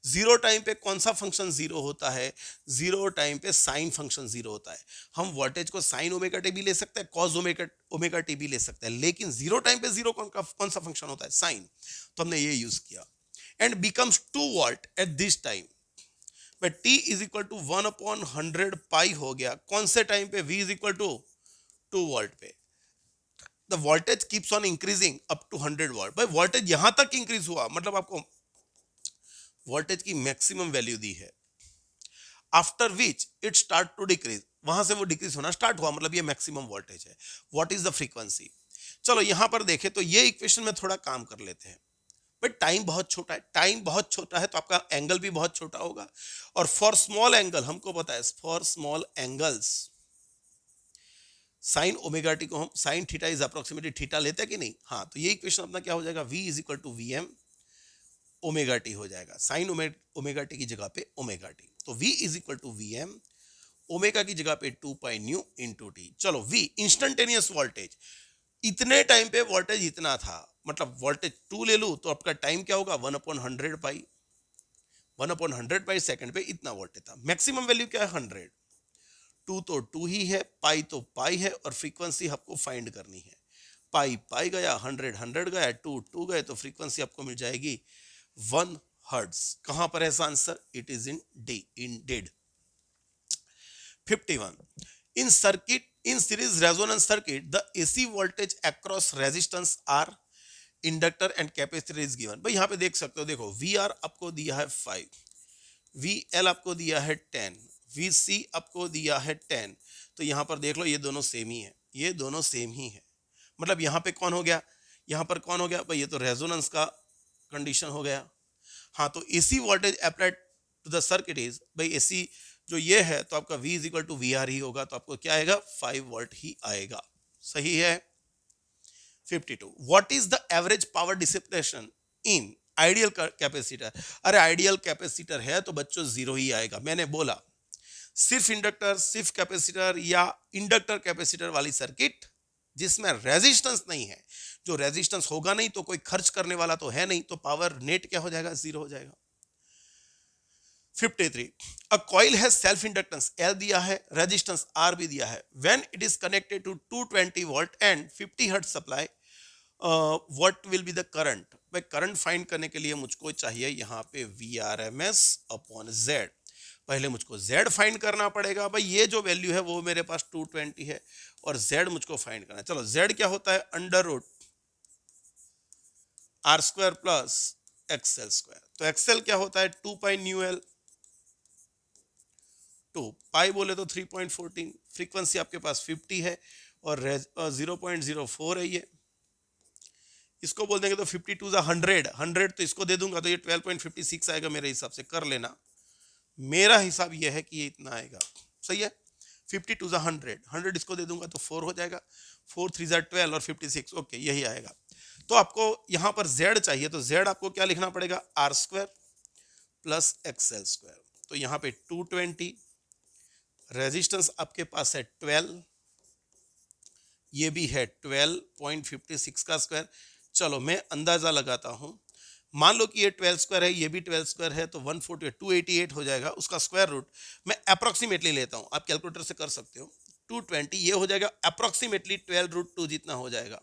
0 टाइम पे कौन सा फंक्शन 0 होता है, 0 टाइम पे साइन फंक्शन 0 होता है। हम वोल्टेज को साइन ओमेगा टी भी ले सकते हैं, कॉस ओमेगा टी भी ले सकते हैं, लेकिन 0 टाइम पे 0 कौन सा फंक्शन होता है, साइन, तो हमने ये यूज किया। And becomes 2 volt at this time, t is equal to 1/100 pi हो गया, कौन से टाइम पे, v is equal to 2 volt पे। The voltage keeps on increasing up to 100 volt, भाई वोल्टेज यहां तक इंक्रीज हुआ, मतलब आपको वोल्टेज की मैक्सिमम वैल्यू दी है। After which it start to decrease, वहां से वो डिक्रीज होना स्टार्ट हुआ, मतलब ये मैक्सिमम वोल्टेज है। व्हाट इज द फ्रीक्वेंसी, चलो यहां पर देखें तो ये इक्वेशन में थोड़ा काम कर लेते हैं। बट टाइम बहुत छोटा है, टाइम बहुत छोटा है तो आपका एंगल भी बहुत छोटा होगा, और फॉर स्मॉल एंगल हमको पता है, for small angles sign omega T को हम sine theta is approximately theta लेते हैं कि नहीं, हाँ, तो ये इक्वेशन अपना क्या हो जाएगा, v is equal to V M omega T हो जाएगा, साइन ओमेगा टी की जगह पे ओमेगा टी, तो v is equal to V M omega की जगह पे 2 पाई न्यू इंटू टी। चलो v इंस्टेंटेनियस वोल्टेज, इतने टाइम पे वोल्टेज इतना था, मतलब वोल्टेज 2 ले लूं तो आपका टाइम क्या होगा 1/100 पाई, 1/100 पाई सेकंड पे इतना वोल्टेज था। मैक्सिमम वैल्यू क्या है 100, 2 तो 2 ही है, पाई तो पाई है, और फ्रीक्वेंसी आपको फाइंड करनी है। पाई पाई गया, 100 गया, 2 गए, तो फ्रीक्वेंसी आपको मिल जाएगी 1 हर्ट्ज। कहां पर है इसका answer? It is in D, in dead. 51. In series resonance circuit, the AC voltage across resistance are inductor and capacitor is given. भाई यहाँ पे देख सकते हो, देखो VR आपको दिया है 5, VL आपको दिया है 10, VC आपको दिया है 10। तो यहाँ पर देख लो ये दोनों सेम ही है, ये दोनों सेम ही है। मतलब यहाँ पे कौन हो गया, यहाँ पर कौन हो गया भाई? ये तो रेजोनेंस का कंडीशन हो गया। हाँ, तो AC voltage applied to the circuit is, भाई AC जो ये है तो आपका V is equal to VR ही होगा, तो आपको क्या आएगा? 5 वोल्ट ही आएगा। सही है। 52. What is the average power dissipation in ideal capacitor? अरे आइडियल कैपेसिटर है तो बच्चों जीरो ही आएगा। मैंने बोला सिर्फ इंडक्टर, सिर्फ कैपेसिटर या इंडक्टर कैपेसिटर वाली सर्किट जिसमें रेजिस्टेंस नहीं है, जो रेजिस्टेंस होगा नहीं तो कोई खर्च करने वाला तो है नहीं, तो पावर नेट क्या हो जाएगा? जीरो हो जाएगा। 53. A coil has self inductance L दिया है, रेजिस्टेंस R भी दिया है। When it is connected to 220 volt and 50 hertz supply, what will be the current? भाई करंट फाइंड करने के लिए मुझको चाहिए यहाँ पे VRMS अपॉन Z। पहले मुझको Z फाइंड करना पड़ेगा। भाई ये जो वैल्यू है वो मेरे पास 220 है और Z मुझको फाइंड करना है। चलो Z क्या होता है? Under root R square plus XL square. तो XL क्या होता है? 2 पाई न्यू L, 2 पाई बोले तो 3.14। फ्रीक्वेंसी आपके पास 50 है और 0.04 है ये। इसको बोल देंगे तो 52 जा 100 तो इसको दे दूंगा तो ये 12.56 आएगा मेरे हिसाब से। कर लेना, मेरा हिसाब ये है कि ये इतना आएगा। सही है। 52 जा 100 इसको दे दूंगा तो 4 हो जाएगा, 4 3 जा 12 और 56, ओके यही आएगा। तो आपको यहाँ पर Z चाहिए तो Z आपको क्या लिखना पड़ेगा? R square plus XL square. तो यहाँ पे 220, रेजिस्टेंस आपके पास है 12, ये भी है 12.56 का स्क्वायर। चलो मैं अंदाजा लगाता हूं, मान लो कि ये 12 स्क्वायर है, ये भी 12 स्क्वायर है, तो 140 288 हो जाएगा। उसका स्क्वायर रूट मैं अप्रोक्सीमेटली लेता हूं, आप कैलकुलेटर से कर सकते हो। 220 ये हो जाएगा अप्रोक्सीमेटली 12 रूट 2 जितना हो जाएगा,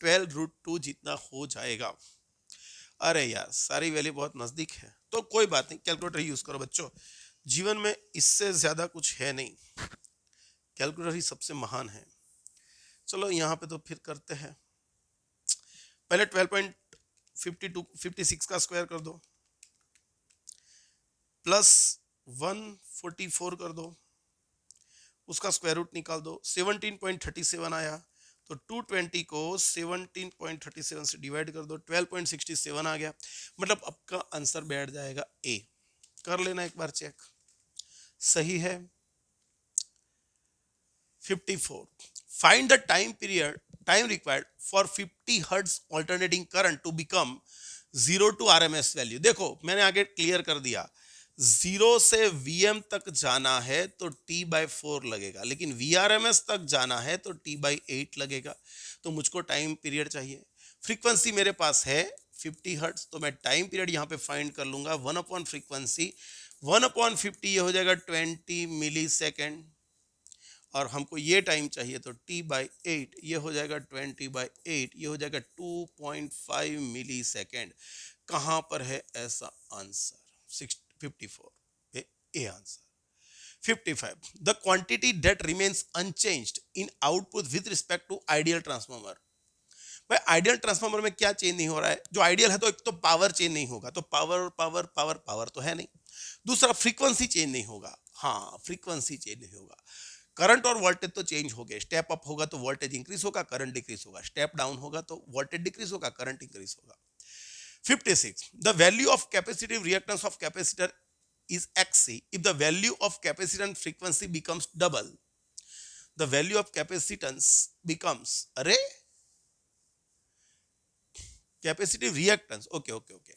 12 रूट 2 जितना हो जाएगा। अरे यार सारी वैल्यू बहुत नजदीक है, तो कोई बात नहीं, कैलकुलेटर यूज करो बच्चों। जीवन में इससे ज्यादा कुछ है नहीं, कैलकुलेटर ही सबसे महान है। चलो यहाँ पे तो फिर करते हैं। पहले 12.56 का स्क्वायर कर दो प्लस 144 कर दो, उसका स्क्वायर रूट निकाल दो, 17.37 आया। तो 220 को 17.37 से डिवाइड कर दो, 12.67 आ गया। मतलब आपका आंसर बैठ जाएगा ए। कर लेना एक बार चेक, सही है। 54. Find the time required for 50 hertz alternating current to become 0 to RMS value. देखो मैंने आगे क्लियर कर दिया, 0 से VM तक जाना है तो T/4 लगेगा, लेकिन VRMS तक जाना है तो T/8 लगेगा। तो मुझको टाइम पीरियड चाहिए। फ्रीक्वेंसी मेरे पास है 50 हर्ट्ज, तो मैं टाइम पीरियड यहाँ पे फाइंड कर लूंगा 1 अपॉन फ्रीक्वेंसी, 1 अपॉन 50 ये हो जाएगा 20 मिली सेकेंड, और हमको ये टाइम चाहिए तो T/8 ये हो जाएगा 20/8, ये हो जाएगा 2.5 मिली सेकेंड। कहाँ पर है ऐसा answer? 54 A answer. 55. The quantity that remains unchanged in output with respect to ideal transformer. भाई आइडियल ट्रांसफार्मर में क्या चेंज नहीं हो रहा है? जो आइडियल है तो एक तो पावर चेंज नहीं होगा, तो पावर पावर पावर पावर तो है नहीं। दूसरा फ्रीक्वेंसी चेंज नहीं होगा, हाँ फ्रीक्वेंसी चेंज नहीं होगा। करंट और वोल्टेज तो चेंज हो गए, स्टेप अप होगा तो वोल्टेज इंक्रीज होगा, करंट डिक्रीज होगा, स्टेप डाउन होगा तो वोल्टेज डिक्रीज होगा, करंट इंक्रीज होगा। 56. The value of capacitive reactance of capacitor is Xc if the value of capacitance frequency becomes double. The value of capacitance becomes, अरे capacitive reactance, okay okay okay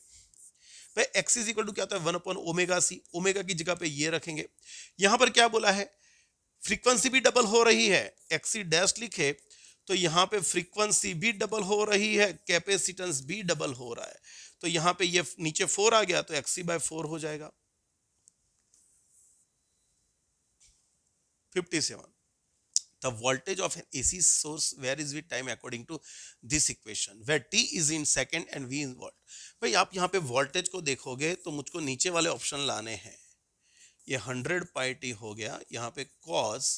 भाई X is equal to क्या होता है? 1 upon omega C. Omega की जगह पे ये रखेंगे। यहां पर क्या बोला है? फ्रीक्वेंसी भी डबल हो रही है, Xc डैश लिखे तो यहां पे फ्रीक्वेंसी भी डबल हो रही है, कैपेसिटेंस भी डबल हो रहा है। तो यहां पे ये नीचे 4 आ गया तो Xc/4 हो जाएगा। 57. the voltage of an AC source varies with time according to this equation where T is in second and V in volt. भाई आप यहाँ पे वोल्टेज को देखोगे तो मुझको नीचे वाले ऑप्शन लाने हैं. ये 100 पाई टी हो गया, यहाँ पे cos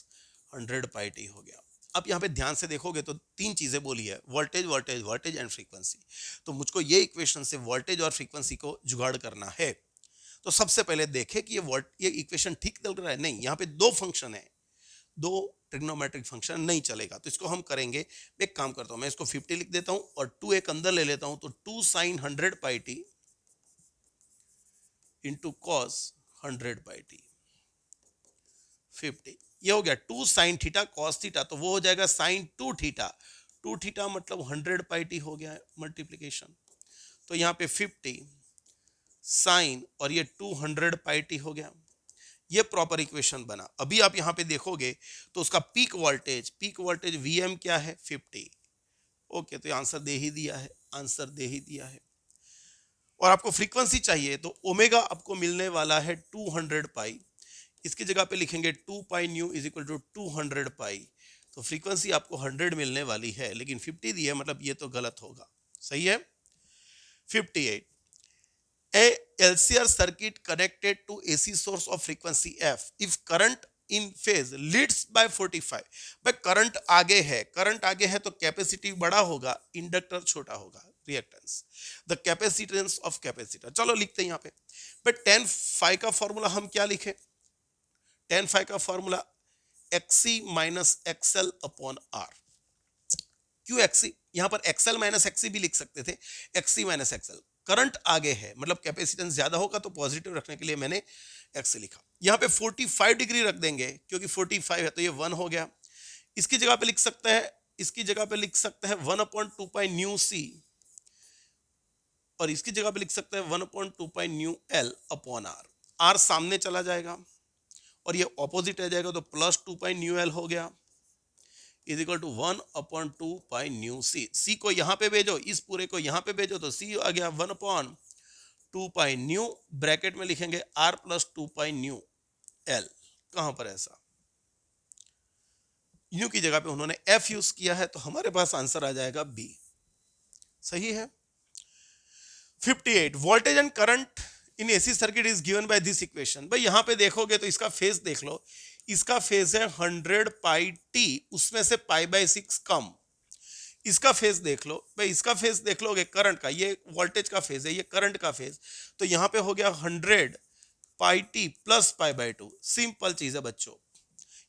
100 पाई टी हो गया. अब यहाँ पे ध्यान से देखोगे तो तीन चीजें बोली है, voltage voltage voltage and frequency. तो मुझको ये इक्वेशन से वोल्टेज और फ्रीक्वेंसी को जुगाड़ करना है. तो सबसे पहले देखें कि ये इक्वेशन ठीक चल रहा है. नहीं, यहाँ पे दो फंक्शन है, दो ट्रिग्नोमेट्रिक फंक्शन, नहीं चलेगा. तो इसको हम करेंगे, एक काम करता हूं, मैं इसको 50 लिख देता हूं और 2 एक अंदर ले लेता हूं. तो 2 sin 100 pi T into cos 100 pi T 50. ये हो गया 2 sin थीटा कॉस थीटा, तो वो हो जाएगा sin 2 थीटा. 2 थीटा मतलब 100 पाई टी हो गया है मल्टीप्लीकेशन. तो यहाँ पे 50 साइन और ये 200 पाई टी हो गया. ये प्रॉपर इक्वेशन बना. अभी आप यहां पे देखोगे तो उसका पीक वोल्टेज Vm क्या है 50. ओके, तो आंसर दे ही दिया है, आंसर दे ही दिया है. और आपको फ्रीक्वेंसी चाहिए तो ओमेगा आपको मिलने वाला है 200 पाई. इसकी जगह पे लिखेंगे 2 pi nu is equal to 200 pi. तो फ्रीक्वेंसी आपको 100 मिलने वाली है, लेकिन 50 दी है, मतलब ये तो गलत होगा. सही है. 58. A LCR circuit connected to AC source of frequency F if current in phase leads by 45. भाई करंट आगे है तो कैपेसिटी बड़ा होगा, इंडक्टर छोटा होगा, reactance. The capacitance of capacitor. चलो लिखते हैं यहाँ पे. बट tan phi का फॉर्मूला हम क्या लिखे? tan phi का formula XC minus XL upon R. क्यों XC? यहां पर XL माइनस XC भी लिख सकते थे, XC माइनस XL. करंट आगे है मतलब कैपेसिटेंस ज्यादा होगा, तो पॉजिटिव रखने के लिए मैंने एक्स लिखा. यहाँ पे 45 डिग्री रख देंगे क्योंकि 45 है, तो ये 1 हो गया. इसकी जगह पे लिख सकते हैं 1/2 पाई न्यू सी, और इसकी जगह पे लिख सकते हैं 1/2 pi nu L upon R. R सामने चला जाएगा और ये ऑपोजिट आ जाएगा, तो प्लस 2 पाई न्यू एल हो गया is equal to 1/2 pi nu C. C को यहाँ पे भेजो, इस पूरे को यहाँ पे भेजो, तो सी आ गया 1/2 पाई न्यू. ब्रैकेट में लिखेंगे R plus 2 pi nu L. कहां पर ऐसा? न्यू की जगह पे उन्होंने एफ यूज किया है, तो हमारे पास आंसर आ जाएगा बी. सही है. 58. Voltage and current in AC circuit is given by this equation. भाई यहां पे देखोगे तो इसका फेज देख लो. इसका फेज है 100 पाई टी, उसमें से π/6 कम. इसका फेज देख लो. भाई इसका फेज देख लोगे करंट का, ये वोल्टेज का फेज है, ये करंट का फेज. तो यहां पे हो गया 100 पाई टी प्लस π/2. सिंपल चीज है बच्चों.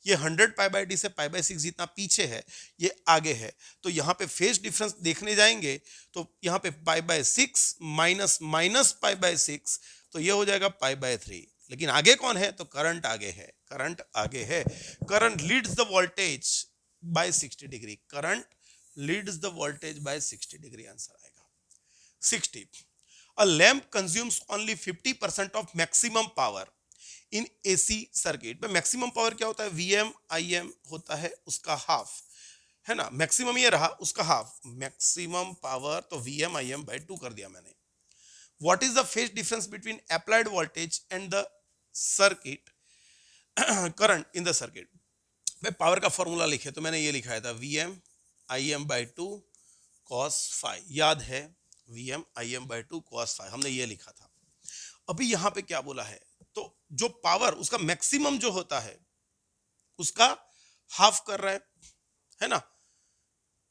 ये 100 π/t से π/6 जितना पीछे है, ये आगे है. तो यहाँ पे फेज डिफरेंस देखने जाएंगे तो यहाँ पे π/6 माइनस माइनस π/6, तो ये हो जाएगा π/3. लेकिन आगे कौन है? तो करंट आगे है, करंट आगे है. Current leads the voltage bye 60 degree. Current leads the voltage bye 60 degree. Answer आएगा 60. A lamp consumes only 50% of maximum power in AC circuit. Maximum power क्या होता है? Vm Im होता है उसका हाफ, है ना. मैक्सिमम ये रहा, उसका हाफ. मैक्सिमम पावर तो Vm Im by 2 कर दिया मैंने. What is the phase difference between applied voltage and the circuit current in the circuit? मैं पावर का फॉर्मूला लिखे तो मैंने ये लिखा था Vm Im by 2 cos phi. याद है, Vm Im by 2 cos phi हमने ये लिखा था. अभी यहां पे क्या बोला है? तो जो पावर उसका मैक्सिमम जो होता है उसका हाफ कर रहा है ना.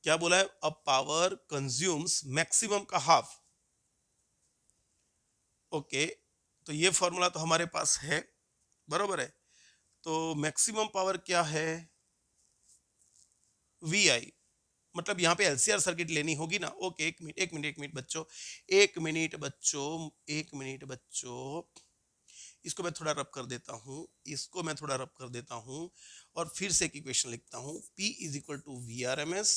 क्या बोला है? अब पावर कंज्यूम्स मैक्सिमम का हाफ. ओके, तो ये फॉर्मूला तो हमारे पास है, बरोबर है. तो मैक्सिमम पावर क्या है? Vi. मतलब यहाँ पे एलसीआर सर्किट लेनी होगी ना. ओके, एक मिनट बच्चों, इसको मैं थोड़ा रब कर देता हूँ, और फिर से एक इक्वेशन लिखता हूँ. P is equal to VRMS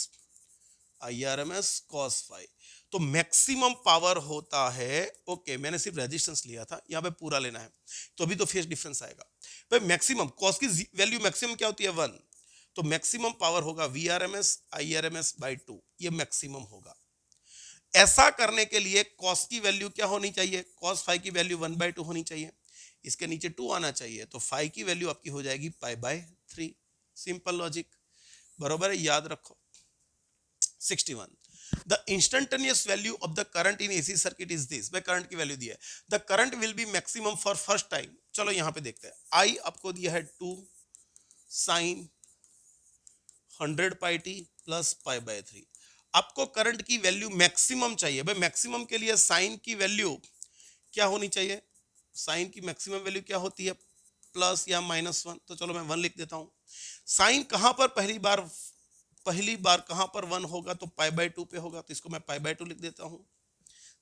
IRMS cos phi. तो मैक्सिमम पावर होता है. ओके, मैंने सिर्फ रेजिस्टेंस लिया था, यहाँ पे पूरा लेना है, तो अभी तो फेज डिफरेंस आएगा. भाई मैक्सिमम कॉस की वैल्यू मैक्सिमम क्या होती है? 1. तो मैक्सिमम पावर होगा VRMS IRMS by 2. ये मैक्सिमम होगा. ऐसा करने के लिए कॉस की वैल्यू क्या होनी चाहिए? cos phi की वैल्यू 1/2 होनी चाहिए. इसके नीचे 2 आना चाहिए, तो phi की वैल्यू आपकी हो जाएगी π/3. Simple logic. बरोबर है, याद रखो। 61 the instantaneous value of the current in AC circuit is this. भाई करंट की वैल्यू दिया है, the current will be maximum for first time. चलो यहां पे देखते हैं, आई आपको दिया है 2 sine 100 pi T plus pi by 3। आपको करंट की वैल्यू मैक्सिमम चाहिए। भाई मैक्सिमम के लिए साइन की वैल्यू क्या होनी चाहिए? साइन की मैक्सिमम वैल्यू क्या होती है? प्लस या -1। तो चलो मैं 1 लिख देता हूं। साइन कहां पर पहली बार कहां पर 1 होगा? तो पाई बाय 2 पे होगा, तो इसको मैं पाई बाय 2 लिख देता हूं।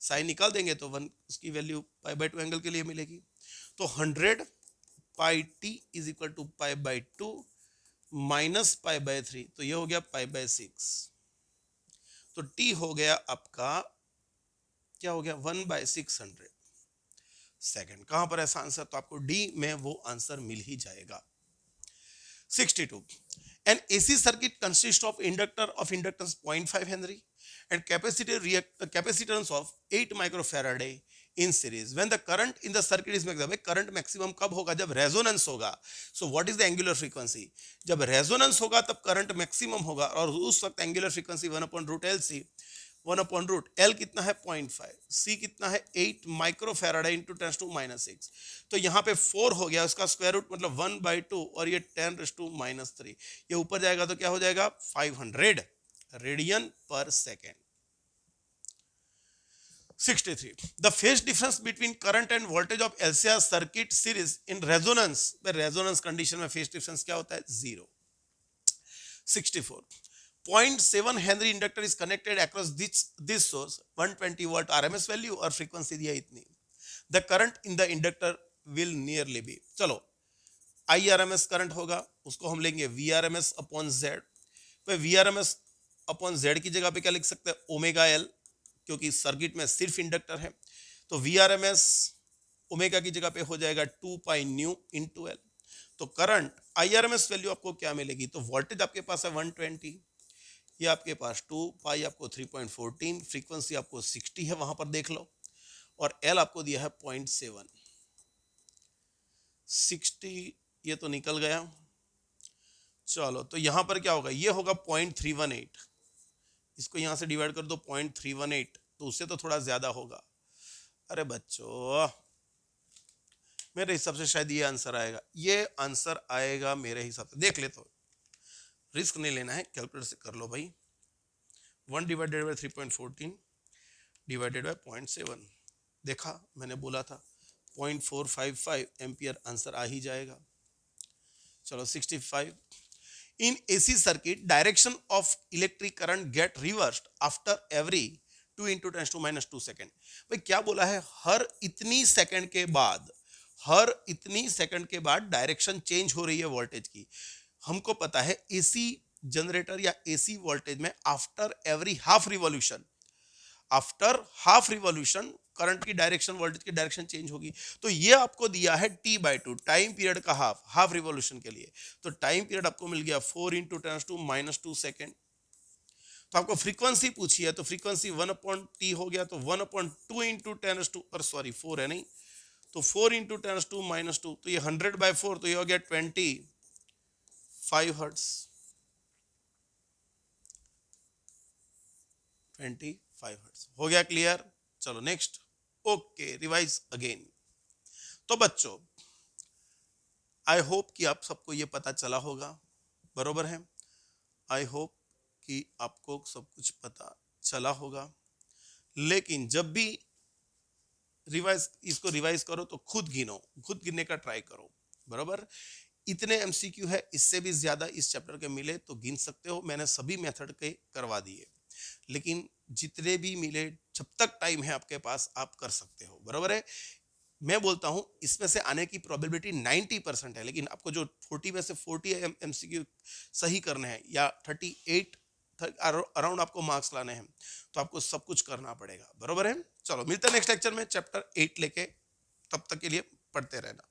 साइन निकाल देंगे तो 1 उसकी वैल्यू पाई बाय 2 एंगल के लिए मिलेगी। तो 100 pi T is equal to pi by 2 minus pi by 3, तो ये हो गया पाई बाय 6। तो टी हो गया आपका, क्या हो गया? 1/600 सेकेंड। कहां पर ऐसा आंसर? तो आपको डी में वो आंसर मिल ही जाएगा। 62 an AC circuit consists of inductor of inductance 0.5 Henry and capacitance of 8 microfarad in series. When the current in the circuit is maximum, current maximum कब होगा? जब रेजोनेंस होगा। So what is the angular frequency? जब resonance होगा तब current maximum होगा, और उस वक्त एंगुलर फ्रीक्वेंसी 1/√LC, 1/√L कितना है? 0.5। C कितना है? 8 माइक्रोफैराड इंटू 10⁻⁶। तो यहाँ पे 4 हो गया, उसका स्क्वायर रूट मतलब 1/2, और ये 10⁻⁻3। ये ऊपर जाएगा तो क्या हो जाएगा? 500 रेडियन पर second. 63 the phase difference between current and voltage of LCR circuit series in resonance, में रेजोनेंस कंडीशन में फेज डिफरेंस क्या होता है? 0। 64 0.7 henry inductor is connected across this source, 120 volt RMS value और फ्रीक्वेंसी दिया इतनी। The current in the inductor will nearly be, चलो I RMS current होगा, उसको हम लेंगे वी आरएमएस अपॉन जेड। तो वी आरएमएस अपॉन जेड की जगह पे क्या लिख सकते हैं? ओमेगा एल, क्योंकि सर्किट में सिर्फ इंडक्टर है। तो वी आरएमएस ओमेगा की जगह पे हो जाएगा 2 पाई न्यू इंटू एल। तो करंट आई आरएमएस वैल्यू आपको क्या मिलेगी? तो वोल्टेज आपके पास है 120, ये आपके पास 2 पाई आपको 3.14, फ्रीक्वेंसी आपको 60 है, वहां पर देख लो, और एल आपको दिया है 0.7। 60 ये तो निकल गया। चलो तो यहां पर क्या होगा? ये होगा 0.318, इसको यहां से डिवाइड कर दो 0.318, तो उससे तो थोड़ा ज्यादा होगा। अरे बच्चों, मेरे हिसाब से शायद ये आंसर आएगा, ये आंसर आएगा मेरे हिसाब से। देख ले, तो रिस्क नहीं लेना है, कैलकुलेटर से कर लो भाई। 1 डिवाइडेड बाई 3.14 डिवाइडेड बाई 0.7, देखा मैंने बोला था 0.455 एम्पियर आंसर आ ही जाएगा। चलो 65 in AC circuit direction of electric current get reversed after every 2 × 10⁻² second. भाई क्या बोला है? हर इतनी सेकंड के बाद डायरेक्शन चेंज हो रही है वोल्टेज की। हमको पता है एसी जनरेटर या एसी वोल्टेज में आफ्टर हाफ रिवॉल्यूशन करंट की डायरेक्शन, वोल्टेज की डायरेक्शन चेंज होगी। तो ये आपको दिया है T/2, टाइम पीरियड का हाफ रिवॉल्यूशन के लिए। तो टाइम पीरियड आपको मिल गया 4 × 10⁻² सेकेंड। तो आपको फ्रीक्वेंसी पूछी है, तो फ्रीक्वेंसी 1/T हो गया, तो 1/2 × 10 सॉरी 4 है नहीं, तो 4 × 10⁻², तो ये 100/4, तो ये हो गया 25 हर्ट्ज। 25 हर्ट्ज हो गया क्लियर। चलो नेक्स्ट। Okay, revise again. तो बच्चों आई होप कि आप सबको ये पता चला होगा, बरोबर है? आई होप कि आपको सब कुछ पता चला होगा। लेकिन जब भी इसको रिवाइज करो तो खुद गिनने का ट्राई करो, बरोबर? इतने एमसीक्यू है, इससे भी ज्यादा इस चैप्टर के मिले तो गिन सकते हो, मैंने सभी मेथड के करवा दिए। लेकिन जितने भी मिले, जब तक टाइम है आपके पास, आप कर सकते हो, बरोबर है? मैं बोलता हूं इसमें से आने की प्रोबेबिलिटी 90% है, लेकिन आपको जो 40 में से 40 एमसीक्यू सही करने हैं या 38 अराउंड आपको मार्क्स लाने हैं, तो आपको सब कुछ करना पड़ेगा, बरोबर है? चलो मिलते हैं नेक्स्ट लेक्चर में चैप्टर 8 लेके, तब तक के लिए पढ़ते रहना।